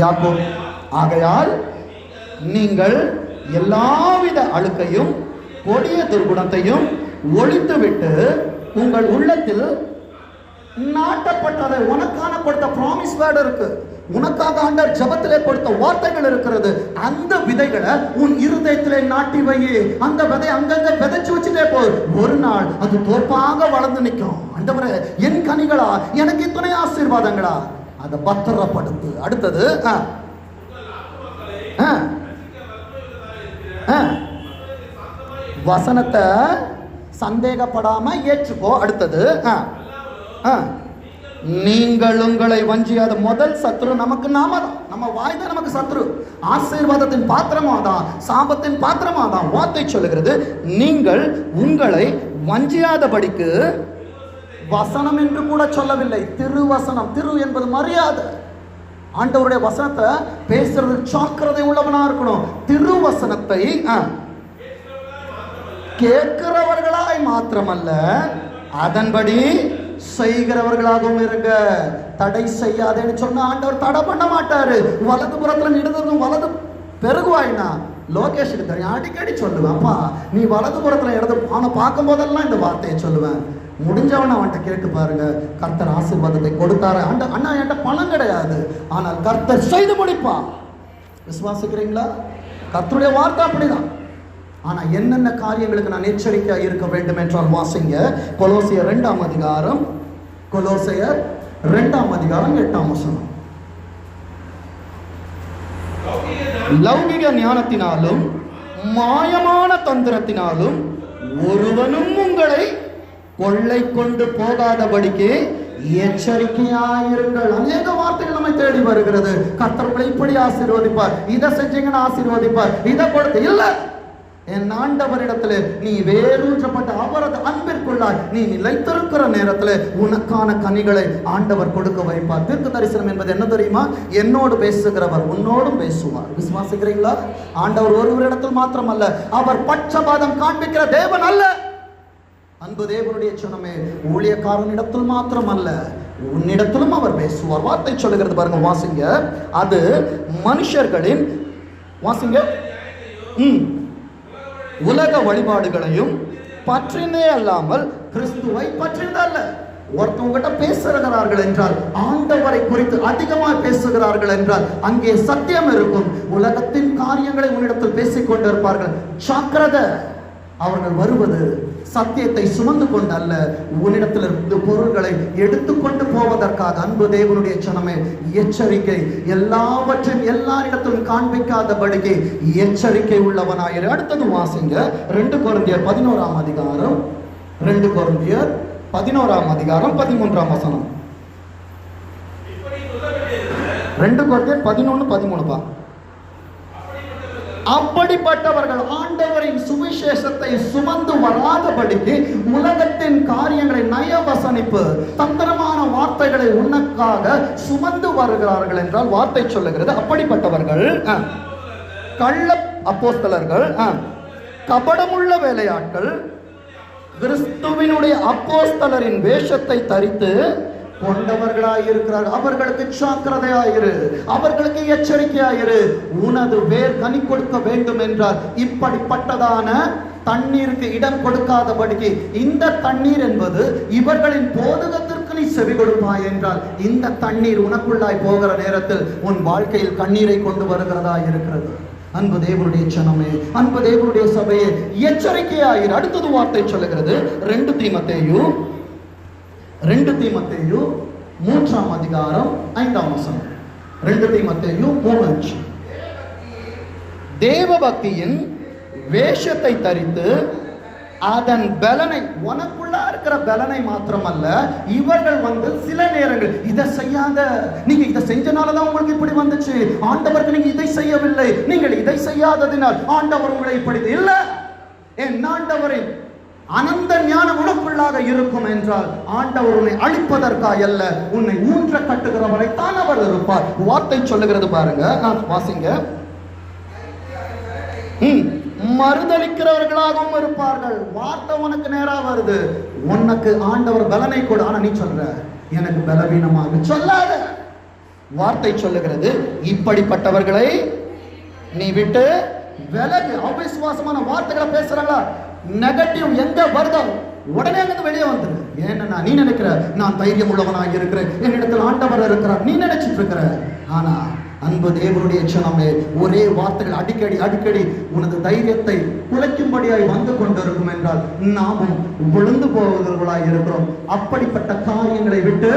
யாக்கோபு, ஆகையால் நீங்கள் எல்லாவித அழுக்கையும் கொடிய துர்குணத்தையும் ஒழித்துவிட்டு உங்கள் உள்ளத்தில் நாட்டப்பட்டதை, உனக்கான கொடுத்த ப்ராமிஸ் வேர்ட் இருக்கு, உனக்காக ஆண்டவர் ஜெபத்திலே கொடுத்த வார்த்தைகள் இருக்கிறது, அந்த விதைகளை உன் இருதயத்திலே நாட்டி வை. அந்த விதை அங்கங்க விதைச்சு வச்சுட்டே போ. ஒரு நாள் அது தோப்பாக வளர்ந்து நிற்கும். ஆண்டவரே, என் கனிகளா, எனக்கு இத்தனை ஆசீர்வாதங்களா, அதை பத்திரப்படுத்து. அடுத்தது வசனத்தை சந்தேகப்படாம ஏற்றுக்கோ. அடுத்தது நீங்கள் உங்களை வஞ்சியாத முதல் சத்ரு நமக்கு நாம தான். நம்ம வாய் தான் நமக்கு சத்ரு. ஆசீர்வாதத்தின் பாத்திரமா தான், சாபத்தின் பாத்திரமா தான். வார்த்தை சொல்லுகிறது, நீங்கள் உங்களை வஞ்சியாதபடிக்கு. வசனம் என்று கூட சொல்லவில்லை, திருவசனம். திரு என்பது மரியாதை. ஆண்டவருடைய வசனத்தை பேசுறது ஜாக்கிரதை உள்ளவனா இருக்கணும். திருவசனத்தை கேட்கிறவர்களாய் மாத்திரமல்ல, அதன்படி செய்கிறவர்களாகவும் இருங்க. தடை செய்யாதேன்னு சொன்ன ஆண்டவர் தடை பண்ண மாட்டாரு. வலது புறத்துல இடதும் வலது பெருகுவாயினா லோகேஷுக்கு தெரியும். அடிக்கடி சொல்லுவேன், அப்பா நீ வலது புறத்துல இடது அவனை பார்க்கும் போதெல்லாம் இந்த வார்த்தையை சொல்லுவேன். முடிஞ்சவன அவன்கிட்ட கேட்டு பாருங்க, கர்த்தர் ஆசீர்வாதத்தை கொடுத்தாரு. அண்ணா என்கிட்ட பணம் கிடையாது, ஆனால் கர்த்தர் செய்து முடிப்பா. விசுவாசிக்கிறீங்களா? கர்த்தருடைய வார்த்தை அப்படிதான். ஆனா என்னென்ன காரியங்களுக்கு நான் எச்சரிக்கையா இருக்க வேண்டும் என்றால் வாசிங்க கொலோசியர் 2ஆம் அதிகாரம், கொலோசியர் 2ஆம் அதிகாரம் 8ஆம் வசனம். லௌகிக ஞானத்தினாலும் மாயமான தந்திரத்தினாலும் ஒருவனும் உங்களை கொள்ளை கொண்டு போகாதபடிக்கு எச்சரிக்கையாயிருங்கள். அநேக வார்த்தைகள் நம்மை தேடி வருகிறது. கர்த்தர் இப்படி ஆசீர்வதிப்பார், இதை செஞ்சீங்கன்னா ஆசீர்வதிப்பார், இதை கொடுத்து இல்ல. என் ஆண்டவரிடத்துல நீ வேரூற்றப்பட்ட அவரது அன்பிற்குள்ளாய் நீ நிலைத்திருக்கிற நேரத்தில் உனக்கான கனிகளை ஆண்டவர் கொடுக்க வைப்பார். தீர்க்க தரிசனம் என்பது என்ன தெரியுமா? என்னோடு பேசுகிறவர் உன்னோடும் பேசுவார். விசுவாசிக்கிறீங்களா? ஆண்டவர் ஒருவரிடத்தில் மாத்திரமல்ல, அவர் பட்சபாதம் காண்பிக்கிற தேவன் அல்ல. அன்பு தேவனுடைய சொன்னமே, ஊழியக்காரனிடத்தில் மாத்திரம் அல்ல, உன்னிடத்திலும் அவர் பேசுவார். வார்த்தை சொல்லுகிறது பாருங்க, வாசிங்க. அது மனுஷர்களின், வாசிங்க, உலக வழிபாடுகளையும் பற்றினே அல்லாமல் கிறிஸ்துவை பற்றினதல்ல. ஒருத்தவங்கிட்ட பேசுகிறார்கள் என்றால், ஆண்டவரை குறித்து அதிகமாக பேசுகிறார்கள் என்றால் அங்கே சத்தியம் இருக்கும். உலகத்தின் காரியங்களை உன்னிடத்தில் பேசிக் கொண்டிருப்பார்கள். ஜாக்கிரதை. அவர்கள் வருவது சத்தியத்தை சுமந்து கொண்டு அல்ல, உன்னிடத்தில் இருந்து பொருள்களை எடுத்துக்கொண்டு போவதற்காக. அன்பு தேவனுடைய சனமே, எச்சரிக்கை. எல்லாவற்றையும் எல்லாரிடத்திலும் காண்பிக்காதபடிக்கு எச்சரிக்கை உள்ளவனாயிரு. அடுத்தது வாசிங்க 2 கொரிந்தியர் 11ஆம் அதிகாரம், 2 கொரிந்தியர் 11ஆம் அதிகாரம் 13ஆம் வசனம். 2 கொரிந்தியர் 11:13. அப்படிப்பட்டவர்கள் ஆண்டவரின் சுவிசேஷத்தை சுமந்து வராதபடிக்கு உலகத்தின் காரியங்களை, நயவசனிப்பு, தந்திரமான வார்த்தைகளை உனக்காக சுமந்து வருகிறார்கள் என்றால் வார்த்தை சொல்லுகிறது. அப்படிப்பட்டவர்கள் கள்ள அப்போஸ்தலர்கள், கபடமுள்ள வேலையாட்கள், கிறிஸ்துவினுடைய அப்போஸ்தலரின் வேஷத்தை தரித்து கொண்டவர்களாயிருக்கிறார்கள். அவர்களுக்கு ஜாக்கிரதையாயிரு, அவர்களுக்கு எச்சரிக்கையாயிரு. உனது வேர் கனி கொடுக்க வேண்டும் என்றால் இப்படிப்பட்டதான தண்ணீருக்கு இடம் கொடுக்காதபடிக்கு, இந்த தண்ணீர் என்பது இவர்களின் போதகத்திற்கு நீ செவி கொடுப்பாய் என்றால், இந்த தண்ணீர் உனக்குள்ளாய் போகிற நேரத்தில் உன் வாழ்க்கையில் கண்ணீரை கொண்டு வருகிறதா இருக்கிறது. அன்பு தேவனுடைய ஜனமே, அன்பு தேவனுடைய சபையே, எச்சரிக்கையாயிரு. அடுத்தது வார்த்தை சொல்லுகிறது 2 தீமோத்தேயு 3ஆம் அதிகாரம் 5ஆம் வசனம். 2 தீமோத்தேயு 3:5. தேவ பக்தியின் வேஷத்தை தரித்து அதன் பலனை, உனக்குள்ள இருக்கிற பலனை மாத்திரமல்ல, இவர்கள் சில நேரங்கள் இதை செய்யாத, நீங்க இதை செஞ்சனாலதான் உங்களுக்கு இப்படி வந்துச்சு, ஆண்டவருக்கு நீங்க இதை செய்யவில்லை, நீங்கள் இதை செய்யாததினால் ஆண்டவர் உங்களை இப்படி இல்ல. என் ஆண்டவரின் அனந்த ஞானம் உனக்குள்ளாக இருக்கும் என்றால், ஆண்டவர் உன்னை அழிப்பதற்காக அல்ல, உன்னை ஊன்ற கட்டுகிறவரை தான் அவர் இருப்பார். வார்த்தை சொல்லுகிறது பாருங்க, நான் வாசிங்க. மறுதளிக்கிறவர்களாகவும் இருப்பார்கள். வார்த்தை உனக்கு நேரா வருது, உனக்கு ஆண்டவர் பலனை கொடு, ஆனா நீ சொல்ற எனக்கு பலவீனமாக சொல்லாத. வார்த்தை சொல்லுகிறது, இப்படிப்பட்டவர்களை நீ விட்டு விலகு. அவிசுவாசமான வார்த்தைகளை பேசுறாங்களா, நெகட்டிவ் எங்க வருதோ உடனே அங்கிருந்து வெளியே வந்துரு. ஏன்னா நீ நினைக்கிற நான் தைரியம் உள்ளவனாக இருக்கிறேன், என்னிடத்தில் ஆண்டவர் இருக்கிறார் நீ நினைச்சிட்டு இருக்கிற. ஆனா அன்பு தேவனுடைய ஜனமே, ஒரே வார்த்தைகள் அடிக்கடி உனது தைரியத்தை குலைக்கும்படியாய் வந்து கொண்டிருக்கும் என்றால், நாமும் விழுந்து போவர்களாய் இருக்கிறோம். அப்படிப்பட்ட காரியங்களை விட்டு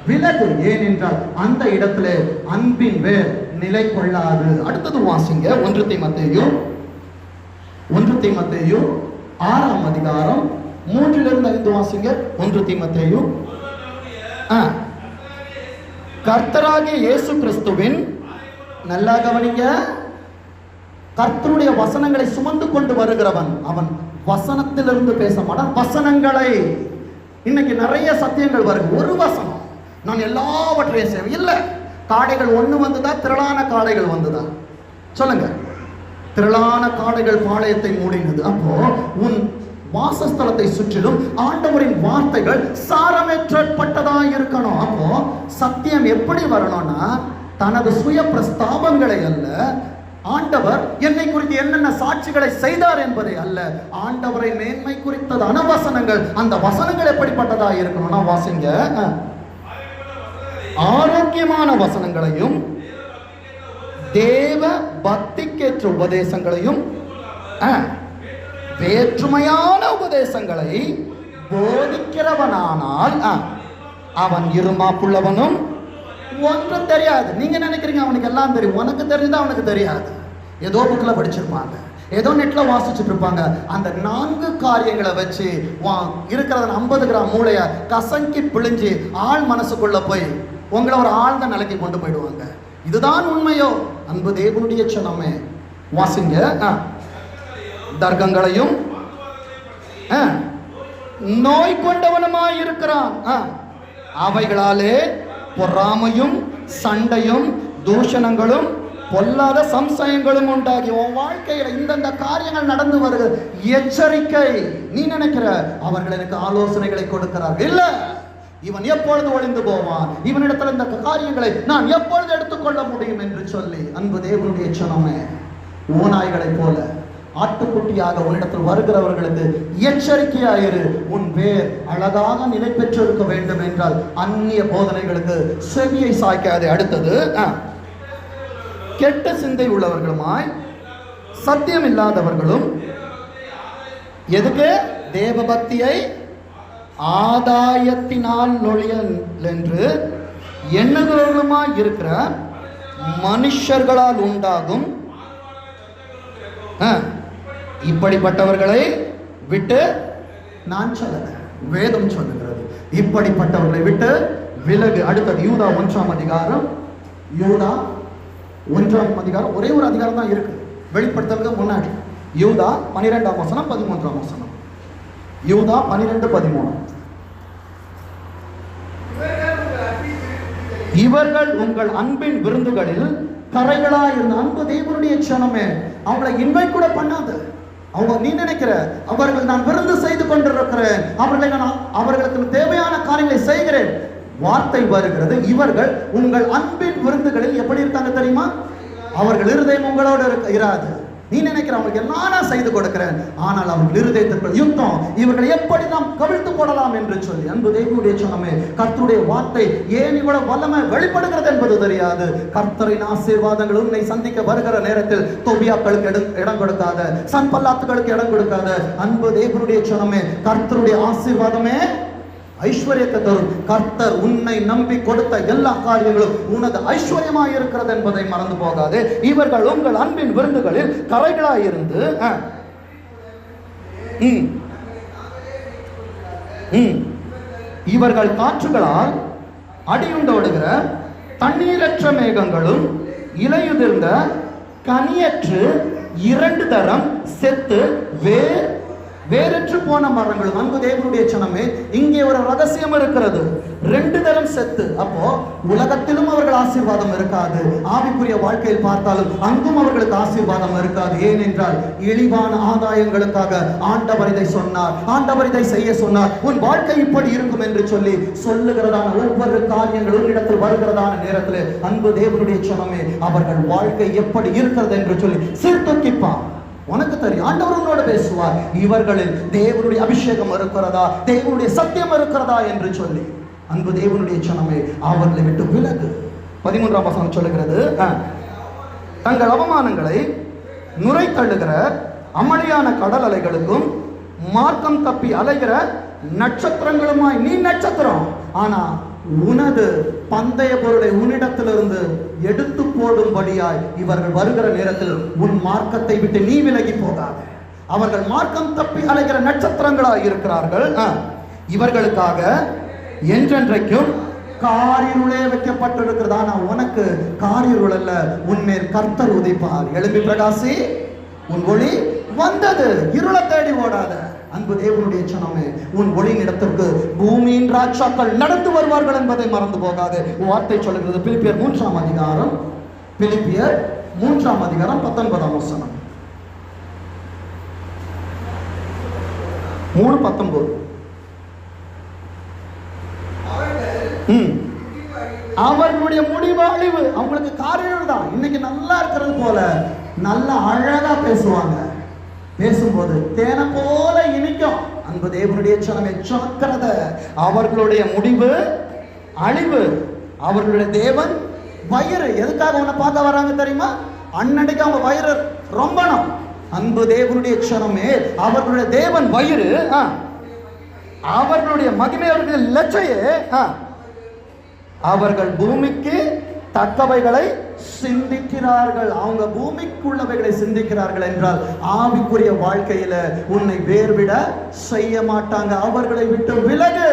விலகு. ஏனென்றால் அந்த இடத்திலே அன்பின் வேர் நிலை கொள்ளாது. அடுத்தது வாசிங்க 1 தீமோத்தேயு 6ஆம் அதிகாரம் 3-5 வாசிங்க. 1 தீமோத்தேயு. கர்த்தராகிய இயேசு கிறிஸ்துவின், நல்லா கவனிங்க, கர்த்தருடைய வசனங்களை சுமந்து கொண்டு வருகிறவன் அவன். வசனத்திலிருந்து பேச மாட்டான், வசனங்களை. இன்னைக்கு நிறைய சத்தியங்கள் வருது, ஒரு வசனம் நான் எல்லாவற்றையும் செய்வேன் இல்லை. காடைகள் ஒண்ணு வந்துதா, திரளான காடைகள் வந்துதா சொல்லுங்க? திரளான காடைகள் பாளையத்தை மூடினது. அப்போ உன் வாசஸ்தலத்தை சுற்றிலும் ஆண்டவரின் வார்த்தைகள் சாரமேற்றப்பட்டதா இருக்கணும். அப்போ சத்தியம் எப்படி வரணும்னா, தனது சுய பிரஸ்தாபங்களை அல்ல, ஆண்டவர் என்னை குறித்து என்னென்ன சாட்சிகளை செய்தார் என்பதை அல்ல, ஆண்டவரை மேன்மை குறித்ததான வசனங்கள். அந்த வசனங்கள் எப்படிப்பட்டதா இருக்கணும்னா, வாசிங்க, ஆரோக்கியமான வசனங்களையும் தேவ பக்திக்கேற்ற உபதேசங்களையும் வேற்றுமையான உபதேசங்களை போதிக்கிறவனானால் அவன் இருமாப்புள்ளவனும் ஒன்றும் தெரியாது. நீங்க நினைக்கிறீங்க அவனுக்கு எல்லாம் தெரியும், உனக்கு தெரிஞ்சதா அவனுக்கு தெரியாது. ஏதோ புக்கில் படிச்சிருப்பாங்க, ஏதோ நெட்ல வாசிச்சுட்டு இருப்பாங்க. அந்த 4 காரியங்களை வச்சு இருக்கிறத 50 கிராம் மூளைய கசங்கி பிழிஞ்சு ஆள் மனசுக்குள்ள போய் உங்களை ஒரு ஆழ்ந்த நிலைக்கு கொண்டு போயிடுவாங்க. இதுதான் உண்மையோ? அன்பு தேவனுடைய ஜனமே, வாசிங்க. தர்க்கங்களையும் நோய் கொண்டவனுமாய் இருக்கிறான், அவைகளாலே பொறாமையும் சண்டையும் தூஷணங்களும் பொல்லாத சம்சயங்களும் உண்டாகி உன் வாழ்க்கையில இந்தந்த காரியங்கள் நடந்து வருகிறது. எச்சரிக்கை. நீ நினைக்கிற அவர்கள் எனக்கு ஆலோசனைகளை கொடுக்கிறார், இல்ல, இவன் எப்பொழுது ஒளிந்து போவான், இவனிடத்தில் இந்த காரியங்களை நான் எப்பொழுது எடுத்துக்கொள்ள முடியும் என்று சொல்லி, அன்பு தேவனுடைய ஜனமே, ஓநாய்களை போல ஆட்டுக்குட்டியாக உன்னிடத்தில் வருகிறவர்களுக்கு எச்சரிக்கையாயிரு. உன் வேர் அழகாக நிலை பெற்றிருக்க வேண்டும் என்றால் அந்நிய போதனைகளுக்கு செவியை சாய்க்காது. அடுத்தது, கெட்ட சிந்தை உள்ளவர்களுமாய் சத்தியம் இல்லாதவர்களும், எதுக்கு? தேவ பக்தியை ஆதாயத்தினால் நொழியல் என்று எண்ணுகிறவர்களுமாய் இருக்கிற மனுஷர்களால் உண்டாகும் இப்படிப்பட்டவர்களை விட்டு, நான் சொல்லல, வேதம் சொல்லுகிறது, இப்படிப்பட்டவர்களை விட்டு விலகு. அடுத்தது யூதா 1ஆம் அதிகாரம். யூதா 1ஆம் அதிகாரம் ஒரே ஒரு அதிகாரம் தான் இருக்கு, வெளிப்படுத்துறதுக்கு முன்னாடி. யூதா 12ஆம் வசனம் 13ஆம் வசனம். யூதா 12:13. இவர்கள் உங்கள் அன்பின் விருந்துகளில் கரைகளா இருந்த, அன்பு தேவனுடைய ஜனமே, அவங்களை இன்வைட் கூட பண்ணாத. அவங்க, நீ நினைக்கிற அவர்கள் நான் விருந்து செய்து கொண்டிருக்கிறேன், அவர்களுக்கு தேவையான காரியங்களை செய்கிறேன், வார்த்தை வருகிறது, இவர்கள் உங்கள் அன்பின் விருந்துகளில் எப்படி இருக்காங்க தெரியுமா? அவர்கள் இருதயம் உங்களோடு இராது. நீ நினைக்கிற அவங்களுக்கு எல்லாம் நான் செய்து கொடுக்கிறேன், ஆனால் அவர்கள் இருதயத்திற்குள் யுத்தம். இவர்கள் எப்படி நாம் கவிழ்த்து போடலாம் என்று சொல்லி, அன்பு தேவனுடைய சொன்னமே, கர்த்தருடைய வார்த்தை ஏன் இவ்வளவு வல்லமை வெளிப்படுகிறது என்பது தெரியாது. கர்த்தரின் ஆசீர்வாதங்கள் உன்னை சந்திக்க வருகிற நேரத்தில் தோபியாக்களுக்கு இடம் கொடுக்காத, சன்பல்லாத்துகளுக்கு இடம் கொடுக்காத. அன்பு தேவனுடைய சொன்னமே, கர்த்தருடைய ஆசீர்வாதமே ஐஸ்வர்யத்தை தரும். கர்த்தர் உன்னை நம்பி கொடுத்த எல்லா காரியங்களும் உனது ஐஸ்வர்யமாய் இருக்கிறது என்பதை மறந்து போகாது. இவர்கள் உங்கள் அன்பின் விருந்துகளில் கரைகளாயிருந்து இவர்கள் காற்றுகளால் அடியுண்டோடுகிற தண்ணீரற்ற மேகங்களும் இலையுதிர்ந்த கனியற்று 2 தரம் செத்து வேறற்று போன மரங்களும். அன்பு தேவனுடைய சனமே, இங்கே ஒரு ரகசியம் இருக்கிறது. 2 தரம் செத்து. அப்போ உலகத்திலும் அவர்கள் ஆசீர்வாதம் இருக்காது, ஆவிக்குரிய வாழ்க்கையில் பார்த்தாலும் அங்கும் அவர்களுக்கு ஆசீர்வாதம் இருக்காது. ஏனென்றால் இழிவான ஆதாயங்களுக்காக ஆண்டவர் இதை சொன்னார், ஆண்டவர் இதை செய்ய சொன்னார், உன் வாழ்க்கை இப்படி இருக்கும் என்று சொல்லி சொல்லுகிறதான ஒவ்வொரு காரியங்களும் இடத்தில் வருகிறதான நேரத்தில் அன்பு தேவனுடைய சனமே, அவர்கள் வாழ்க்கை எப்படி இருக்கிறது என்று சொல்லி சீர்தூக்கிப்பான். உனக்கு தெரியும், ஆண்டவர் உன்னோடு பேசுவார். இவர்களில் தேவனுடைய அபிஷேகம் இருக்கிறதா, தேவனுடைய சத்தியம் இருக்கிறதா என்று சொல்லி. அன்பு தேவனுடைய சனமே, அவர்களை விட்டு விலகு. 13ஆம் வசனம் சொல்லுகிறது, தங்கள் அவமானங்களை நுரை தள்ளுகிற அமளியான கடல் அலைகளுக்கும் மார்க்கம் தப்பி அலைகிற நட்சத்திரங்களுமாய். நீ நட்சத்திரம், ஆனா உனது பந்தய பொருளை உன்னிடத்திலிருந்து எடுத்து போடும்படியாய் இவர்கள் வருகிற நேரத்தில் உன் மார்க்கத்தை விட்டு நீ விலகி போகாத. அவர்கள் மார்க்கம் தப்பி அலைகிற நட்சத்திரங்களாய் இருக்கிறார்கள். இவர்களுக்காக என்றென்றைக்கும் காரிருளே வைக்கப்பட்டிருக்கிறது. ஆனா உனக்கு காரிருள் அல்ல, உன்மேல் கர்த்தர் உதைப்பார். எழும்பி பிரகாசி, உன் ஒளி வந்தது, இருளை தேடி ஓடாத. அன்பு தேவனுடைய சனமே, உன் ஒளி இடத்திற்கு பூமியின் ராஜாக்கள் நடந்து வருவார்கள் என்பதை மறந்து போகாது. வார்த்தை சொல்லுகிறது, பிலிப்பியர் 3ஆம் அதிகாரம், பிலிப்பியர் 3ஆம் அதிகாரம் 19ஆம் வசனம். 3:19. அவர்களுடைய முடிவு அழிவு. அவங்களுக்கு காரியம் தான். இன்னைக்கு நல்லா இருக்கிறது போல நல்லா அழகா பேசுவாங்க, பேசும்போது தேனை போல இனிக்கும். அன்பு தேவனுடைய சனமே, ஜாக்கிரதை. அவர்களுடைய முடிவு அழிவு. அவர்களுடைய தேவன் வயிறு. எதுக்காக உன்னை பார்க்க வராங்க தெரியுமா? அன்னன்னைக்கு அவங்க வயிறு ரொம்பணும். அன்பு தேவனுடைய சனமே, அவர்களுடைய தேவன் வயிறு, அவர்களுடைய மகிமை, அவர்களுடைய லட்சையே அவர்கள் பூமிக்கு தக்கவைகளை சிந்திக்கிறார்கள். அவங்க பூமிக்குள்ளவைகளை சிந்திக்கிறார்கள் என்றால் ஆவிக்குரிய வாழ்க்கையில உன்னை வேர்விட செய்ய மாட்டாங்க. அவர்களை விட்டு விலகு.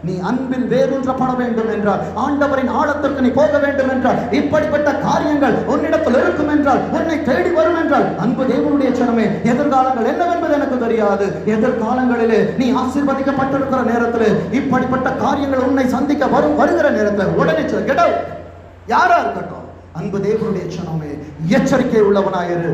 நீ அன்பில் வேரூன்றப்பட வேண்டும் என்றால், ஆண்டவரின் ஆழத்திற்கு நீ போக வேண்டும் என்றால், இப்படிப்பட்ட காரியங்கள் உன்னிடத்தில் இருக்கும் என்றால், உன்னை தேடி வரும் என்றால், அன்பு தேவனுடைய சனமே, எதிர்காலங்கள் என்னவென்பது எனக்கு தெரியாது. எதிர்காலங்களிலே நீ ஆசீர்வதிக்கப்பட்டிருக்கிற நேரத்தில் இப்படிப்பட்ட காரியங்கள் உன்னை சந்திக்க வருகிற நேரத்தில் உடனே கெட் அவுட். யாரா இருக்கட்டும், அன்பு தேவனுடைய சனமே, எச்சரிக்கை உள்ளவனாயிரு.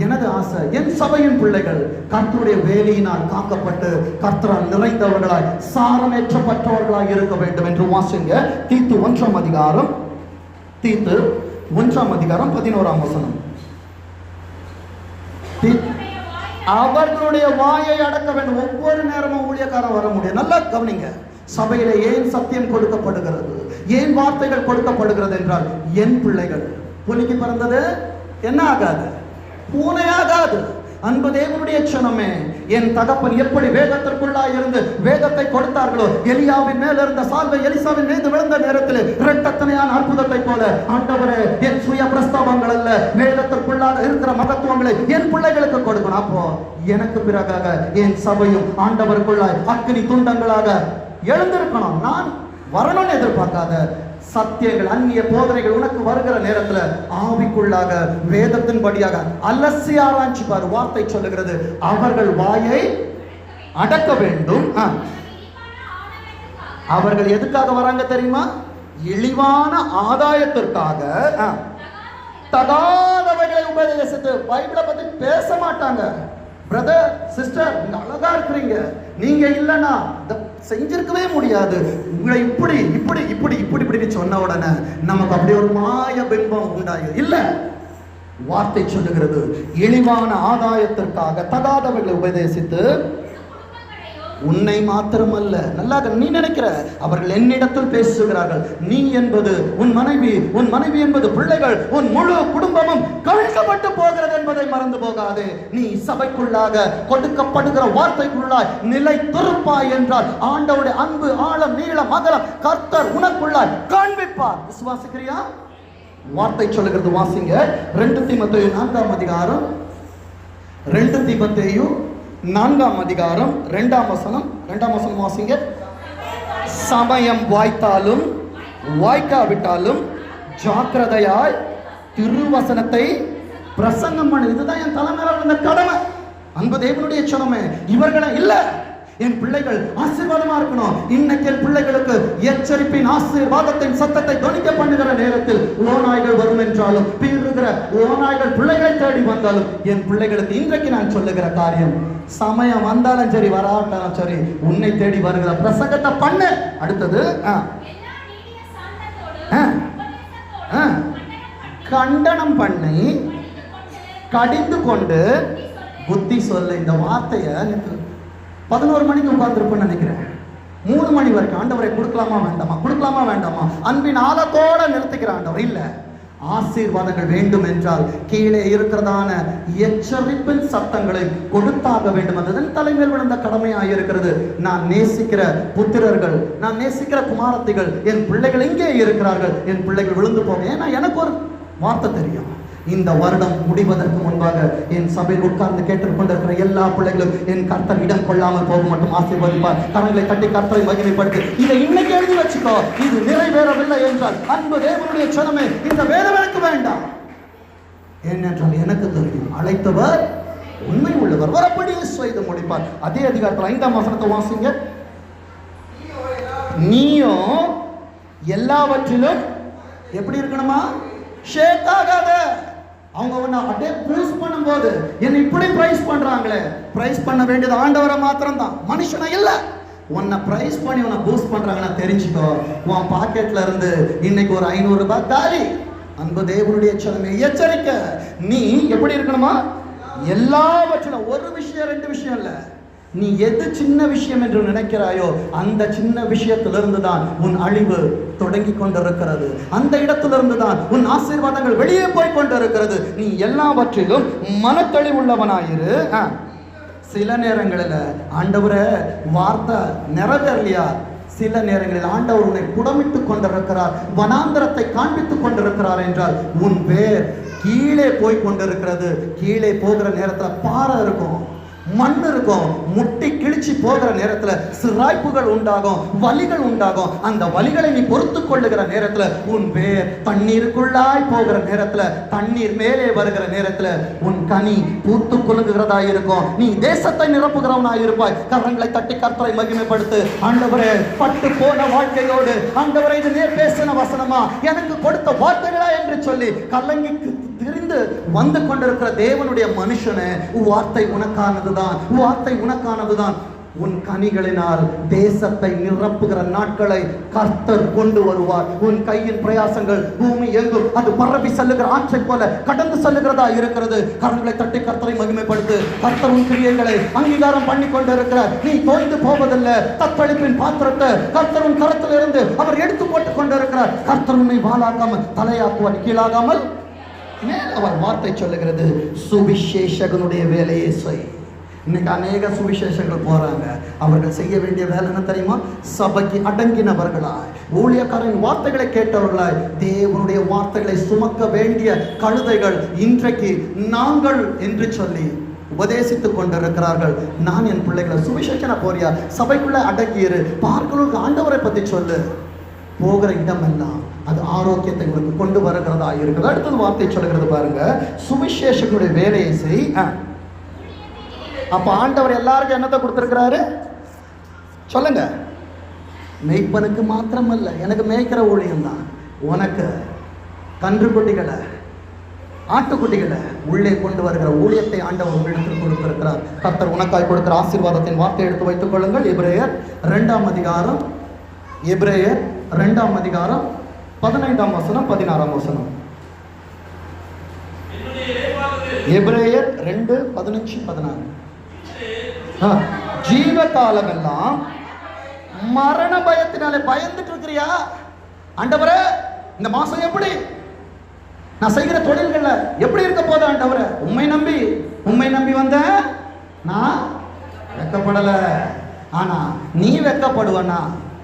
எனது ஆசை என் சபையின் பிள்ளைகள் கர்த்தருடைய வேலையினால் காக்கப்பட்டு கர்த்தரால் நிறைந்தவர்களாய் சாரமேற்றப்பட்டவர்களாய் இருக்க வேண்டும் என்று வாசிங்க. தீத்து 1ஆம் அதிகாரம், தீத்து 1ஆம் அதிகாரம் 11ஆம் வசனம். அவர்களுடைய வாயை அடக்க வேண்டும். ஒவ்வொரு நேரமும் ஊழியக்காரன் வர முடியும். நல்லா கவனிங்க. சபையில ஏன் சத்தியம் கொடுக்கப்படுகிறது, ஏன் வார்த்தைகள் கொடுக்கப்படுகிறது என்றால், என் பிள்ளைகள் புலிக்கு பிறந்தது என்ன ஆகாது, பூனையாகாது. அன்பு தேவனுடைய சனமே, என் தகப்பன் எப்படி வேதத்திற்குள்ளாய் இருந்து வேதத்தை கொடுத்தார்களோ, எலியாவின் மேல இருந்த சால்வை எலிசாவின் மீது விழுந்த நேரத்தில் இரட்டத்தனையான அற்புதத்தை போல, ஆண்டவரே, என் சுய பிரஸ்தாபங்கள் அல்ல, வேதத்திற்குள்ளாக இருக்கிற மகத்துவங்களை என் பிள்ளைகளுக்கு கொடுக்கணும். அப்போ எனக்கு பிறகாக என் சபையும் ஆண்டவருக்குள்ளாய் அக்கினி துண்டங்களாக எழுந்திருக்கணும். நான் வரணும்னு எதிர்பார்க்காத சத்தியங்கள், அந்நிய போதனைகள் உனக்கு வருகிற நேரத்தில் ஆவிக்குள்ளாக வேதத்தின் படியாக அலசி ஆராய்ச்சி பாரு. வார்த்தை சொல்லுகிறது, அவர்கள் வாயை அடக்க வேண்டும். அவர்கள் எதுக்காக வராங்க தெரியுமா? இழிவான ஆதாயத்திற்காக. தகாதவைகளை உபதேசித்து பைபிளை பத்தி பேச மாட்டாங்க. பிரதர், சிஸ்டர், நீங்க அழகா இருக்கிறீங்க, நீங்க இல்லைன்னா செஞ்சிருக்கவே முடியாது. உங்களை இப்படி இப்படி இப்படி இப்படி இப்படி சொன்ன உடனே நமக்கு அப்படி ஒரு மாய பிம்பம் உண்டாகுது. இல்ல, வார்த்தை சொல்லுகிறது, இழிவான ஆதாயத்திற்காக தகாதவர்களை உபதேசித்து உன்னை மாத்திரமல்ல, நல்லா நீ நினைக்கிற அவர்கள் என்னிடத்தில் பேசுகிறார்கள், நீ என்பது உன் மனைவி என்பது பிள்ளைகள், உன் முழு குடும்பமும் கவிழ்க்கப்பட்டு போகிறது என்பதை மறந்து போகாதே. நீ சபைக்குள்ளாக கொடுக்கப்படுகிற வார்த்தைக்குள்ளாய் நிலை திருப்பாய் என்றால் ஆண்டவருடைய அன்பு ஆழம் நீளம் அகலம் கர்த்தர் உனக்குள்ளாய் காண்பிப்பார். விசுவாசிக்கிறியா? வார்த்தை சொல்லுகிறது, வாசிங்க 2 தீமோத்தேயு 4ஆம் அதிகாரம், 2 தீமோத்தேயு 4ஆம் அதிகாரம் 2ஆம் வசனம் வாசிங்க. சமயம் வாய்த்தாலும் வாய்க்காவிட்டாலும் ஜாக்கிரதையாய் திருவசனத்தை பிரசங்கம் பண்ணு. இதுதான் என் தலைமையில இருந்த கடமை. அன்பு தேவனுடைய சொன்னமே, இவர்களை இல்ல, என் பிள்ளைகள் ஆசீர்வாதமா இருக்கணும். இன்னைக்கு என் பிள்ளைகளுக்கு எச்சரிப்பின் ஆசீர்வாதத்தின் சத்தத்தை தொனிக்க பண்ணுகிற நேரத்தில் ஓநாய்கள் வரும் என்றாலும், பீறுகிற ஓநாய்கள் பிள்ளைகளை தேடி வந்தாலும், என் பிள்ளைகளுக்கு இன்றைக்கு நான் சொல்லுகிற காரியம், சமயம் வந்தாலும் சரி வராட்டாலும் சரி, உன்னை தேடி வருகிற பிரசங்கத்தை பண்ணு. அடுத்தது கண்டனம் பண்ணி கடிந்து கொண்டு புத்தி சொல்ல. இந்த வார்த்தையை 11 மணிக்கு உட்கார்ந்துருப்பேன்னு நினைக்கிறேன். 3 மணி வரைக்கும் ஆண்டவரை கொடுக்கலாமா வேண்டாமா அன்பின் ஆழத்தோட நிறுத்திக்கிற ஆண்டவர் இல்ல. ஆசீர்வாதங்கள் வேண்டும் என்றால் கீழே இருக்கிறதான எச்சரிப்பின் சத்தங்களை கொடுத்தாக வேண்டும். அதுதான் தலைமையில் விழுந்த கடமையாக இருக்கிறது. நான் நேசிக்கிற புத்திரர்கள், நான் நேசிக்கிற குமாரத்திகள், என் பிள்ளைகள் இங்கே இருக்கிறார்கள். என் பிள்ளைகள் விழுந்து போக, ஏன்னா எனக்கு ஒரு வார்த்தை தெரியும். இந்த வருடம் முடிவதற்கு முன்பாக என் சபையில் உட்கார்ந்து கேட்டுக்கொண்டிருக்கிற எல்லா பிள்ளைகளும் என் கர்த்தர் இடம் கொள்ளாமல் போக மட்டும் ஆசீர்வதிப்பார். கரங்களை தட்டி கர்த்தரை மகிமைப்படுத்தி இதை இன்னைக்கு எழுதி வச்சுக்கோ. இது நிறைவேறவில்லை என்றால் அன்பு தேவனுடைய சொன்னமே, இந்த வேதம் எனக்கு வேண்டாம். ஏனென்றால் எனக்கு தெரியும் அழைத்தவர் உண்மை உள்ளவர், வரப்படியே செய்து முடிப்பார். அதே அதிகாரத்தில் 5ஆம் வசனத்தை வாசிங்க. நீயும் எல்லாவற்றிலும் எப்படி இருக்கணுமா? ஷேக் ஆகாத. அவங்க உன்னை அப்படியே ப்ரைஸ் பண்ணும்போது, என்னை இப்படி ப்ரைஸ் பண்றாங்களே, ப்ரைஸ் பண்ண வேண்டியது ஆண்டவரை மாத்திரம் தான், மனுஷனை இல்லை. உன்னை ப்ரைஸ் பண்ணி உன்னை பூஸ்ட் பண்றாங்கன்னா தெரிஞ்சுக்கோ, உன் பாக்கெட்ல இருந்து இன்னைக்கு ஒரு 500 ரூபாய் தாலி. அன்பு தேவனுடைய சொன்னமே, எச்சரிக்கை. நீ எப்படி இருக்கணுமா? எல்லாவற்றிலும், ஒரு விஷயம் 2 விஷயம் இல்லை, நீ எது சின்ன விஷயம் என்று நினைக்கிறாயோ அந்த சின்ன விஷயத்திலிருந்து தான் உன் அழிவு தொடங்கி கொண்டிருக்கிறது. அந்த இடத்திலிருந்து தான் உன் ஆசீர்வாதங்கள் வெளியே போய் கொண்டிருக்கிறது. நீ எல்லாவற்றிலும் மனத்தெளிவுள்ளவனாயிரு. சில நேரங்களில் ஆண்டவரே வார்த்தை நிறைவேறலையா? சில நேரங்களில் ஆண்டவர் உன்னை புடமிட்டு கொண்டிருக்கிறார், வனாந்தரத்தை காண்பித்துக் கொண்டிருக்கிறார் என்றால் உன் வேர் கீழே போய் கொண்டிருக்கிறது. கீழே போகிற நேரத்தில் பாறை இருக்கும், மண் இருக்கும், முட்டி கிழிச்சு போகிற நேரத்தில் சிராய்ப்புகள் உண்டாகும், வலிகள் உண்டாகும். அந்த வலிகளை நீ பொறுத்து கொள்ளுகிற நேரத்தில் உன் வேர் தண்ணீருக்குள்ளாய் போகிற நேரத்தில், தண்ணீர் மேலே வருகிற நேரத்தில் உன் கனி பூத்து குலுங்குகிறதா இருக்கும். நீ தேசத்தை நிரப்புகிறவனாய் இருப்பாய். கரங்களை தட்டி கர்த்தரை மகிமைப்படுத்து. ஆண்டவரே, பட்டு போன வாழ்க்கையோடு ஆண்டவரை இது நேர் பேசின வசனமா, எனக்கு கொடுத்த வார்த்தைகளா என்று சொல்லி கலங்கி திரிந்து வந்து கொண்டிருக்கிற தேவனுடைய மனுஷனே, வார்த்தை உனக்கானதுதான், வார்த்தை உனக்கானதுதான். உன் கனிகளினால் தேசத்தை நிரப்புகிற நாட்களை கர்த்தர் கொண்டு வருவார். உன் கையின் பிரயாசங்கள் பூமி எங்கும் அது பரவி செல்லுகிற ஆற்றை போல கடந்து செல்லுகிறதா இருக்கிறது. கரங்களை தட்டி கர்த்தரை மகிமைப்படுத்து. கர்த்தர் உன் கிரியைகளை அங்கீகாரம் பண்ணி கொண்டிருக்கிறார். நீ தோய்ந்து போவதில்லை. தத்தளிப்பின் பாத்திரத்தை கர்த்தர் உன் கரத்திலிருந்து அவர் எடுத்து போட்டுக் கொண்டிருக்கிறார். கர்த்தர் உன்னை வாளாக்காமல் தலையாக்குவார், கீழாகாமல் மேல். அவர் வார்த்தை சொல்லுகிறது, சுவிசேஷகனுடைய வேலையை செய். இன்னைக்கு அநேக சுவிசேஷங்கள் போறாங்க. அவர்கள் செய்ய வேண்டிய வேலை என்ன தெரியுமா? சபைக்கு அடங்கினவர்களாய், ஊழியக்காரன் வார்த்தைகளை கேட்டவர்களாய், தேவனுடைய வார்த்தைகளை சுமக்க வேண்டிய கழுதைகள் இன்றைக்கு நாங்கள் என்று சொல்லி உபதேசித்துக் கொண்டிருக்கிறார்கள். நான் என் பிள்ளைகளை சுவிசேஷன போறியா, சபைக்குள்ள அடங்கியிரு, பார்க்கணும், ஆண்டவரை பத்தி சொல்லு. போகிற இடமெல்லாம் அது ஆரோக்கியத்தை உங்களுக்கு கொண்டு வருகிறதா இருக்கிறது. அடுத்தது வார்த்தை சொல்லுகிறது பாருங்க, சுவிசேஷனுடைய வேலையை செய். அப்ப ஆண்டவர் எல்லாருக்கும் என்னத்தை கொடுத்திருக்கிறாரு சொல்லுங்க? மேய்ப்பனுக்கு மாத்திரமல்ல, எனக்கு மேய்க்கிற ஊழியம் தான். உனக்கு கன்றுக்குட்டிகளை ஆட்டுக்குட்டிகளை உள்ளே கொண்டு வருகிற ஊழியத்தை ஆண்டவர் உங்களிடத்தில் கொடுத்திருக்கிறார். கர்த்தர் உனக்காய் கொடுக்கிற ஆசீர்வாதத்தின் வார்த்தை எடுத்து வைத்துக் கொள்ளுங்கள். எபிரேயர் 2ஆம் அதிகாரம், எபிரேயர் 2ஆம் அதிகாரம் 15ஆம் வசனம் 16ஆம் வசனம். எபிரேயர் 2:15-16. ஜீவ காலம் எல்லாம் மரண பயத்தினாலே பயந்துட்டு இருக்கிறியா? ஆண்டவரே இந்த மாசம் எப்படி, நான் செய்கிற தொழில்கள்ல எப்படி இருக்க போது ஆண்டவரே? உம்மை நம்பி வந்த நான் வெக்கப்படல. ஆனா நீ வெக்கப்படுவனா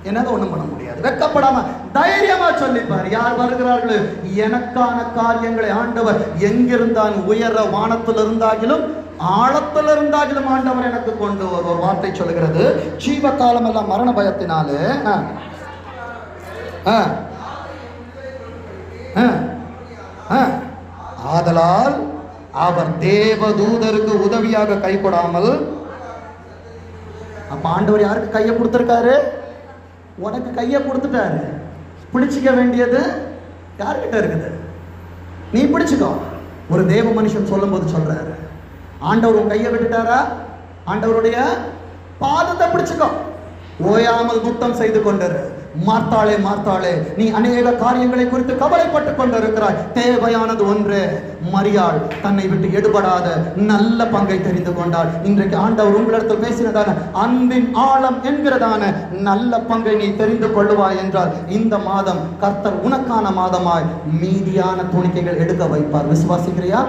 என்னால ஒண்ணும் பண்ண முடியாது. வெக்கப்படாம தைரியமா சொல்லிப்பார். யார் வருகிறார்களோ எனக்கான காரியங்களை ஆண்டவர் எங்கிருந்தான், உயர வானத்தில் இருந்தாகிலும் ஆழத்தில் இருந்தாகிலும் ஆண்டவர் எனக்கு கொண்டு ஒரு வார்த்தை சொல்லுகிறது. ஜீவ காலம் எல்லாம் மரண பயத்தினாலே ஆதலால் அவர் தேவதூதருக்கு உதவியாக கை கொடாமல். அப்ப ஆண்டவர் யாருக்கு கையை கொடுத்திருக்காரு? உனக்கு கையை கொடுத்துட்டாரு. பிடிச்சிக்க வேண்டியது யார்கிட்ட இருக்குது? நீ பிடிச்சுக்கோ. ஒரு தேவ மனுஷன் சொல்லும் போது சொல்றாரு, ஆண்டவர் உன் கையை விட்டுட்டாரா? ஆண்டவருடைய பாதத்தை பிடிச்சுக்கோ. ஓயாமல் முத்தம் செய்து கொண்டிரு. மார்த்தாளே மார்த்தாளே, நீ அநேக காரியங்களை குறித்து கவலைப்பட்டு கொண்டிருக்கிறாய். தேவையானது ஒன்று, மரியாள் தன்னை விட்டு எடுபடாத நல்ல பங்கை தெரிந்து கொண்டாள். இன்றைக்கு ஆண்டவர் உங்களிடத்தில் பேசினதான அன்பின் ஆழம் என்கிறதான நல்ல பங்கை நீ தெரிந்து கொள்ளுவாய் என்றால் இந்த மாதம் கர்த்தர் உனக்கான மாதமாய் மீதியான துணிக்கைகள் எடுக்க வைப்பார். விசுவாசிக்கிறியா?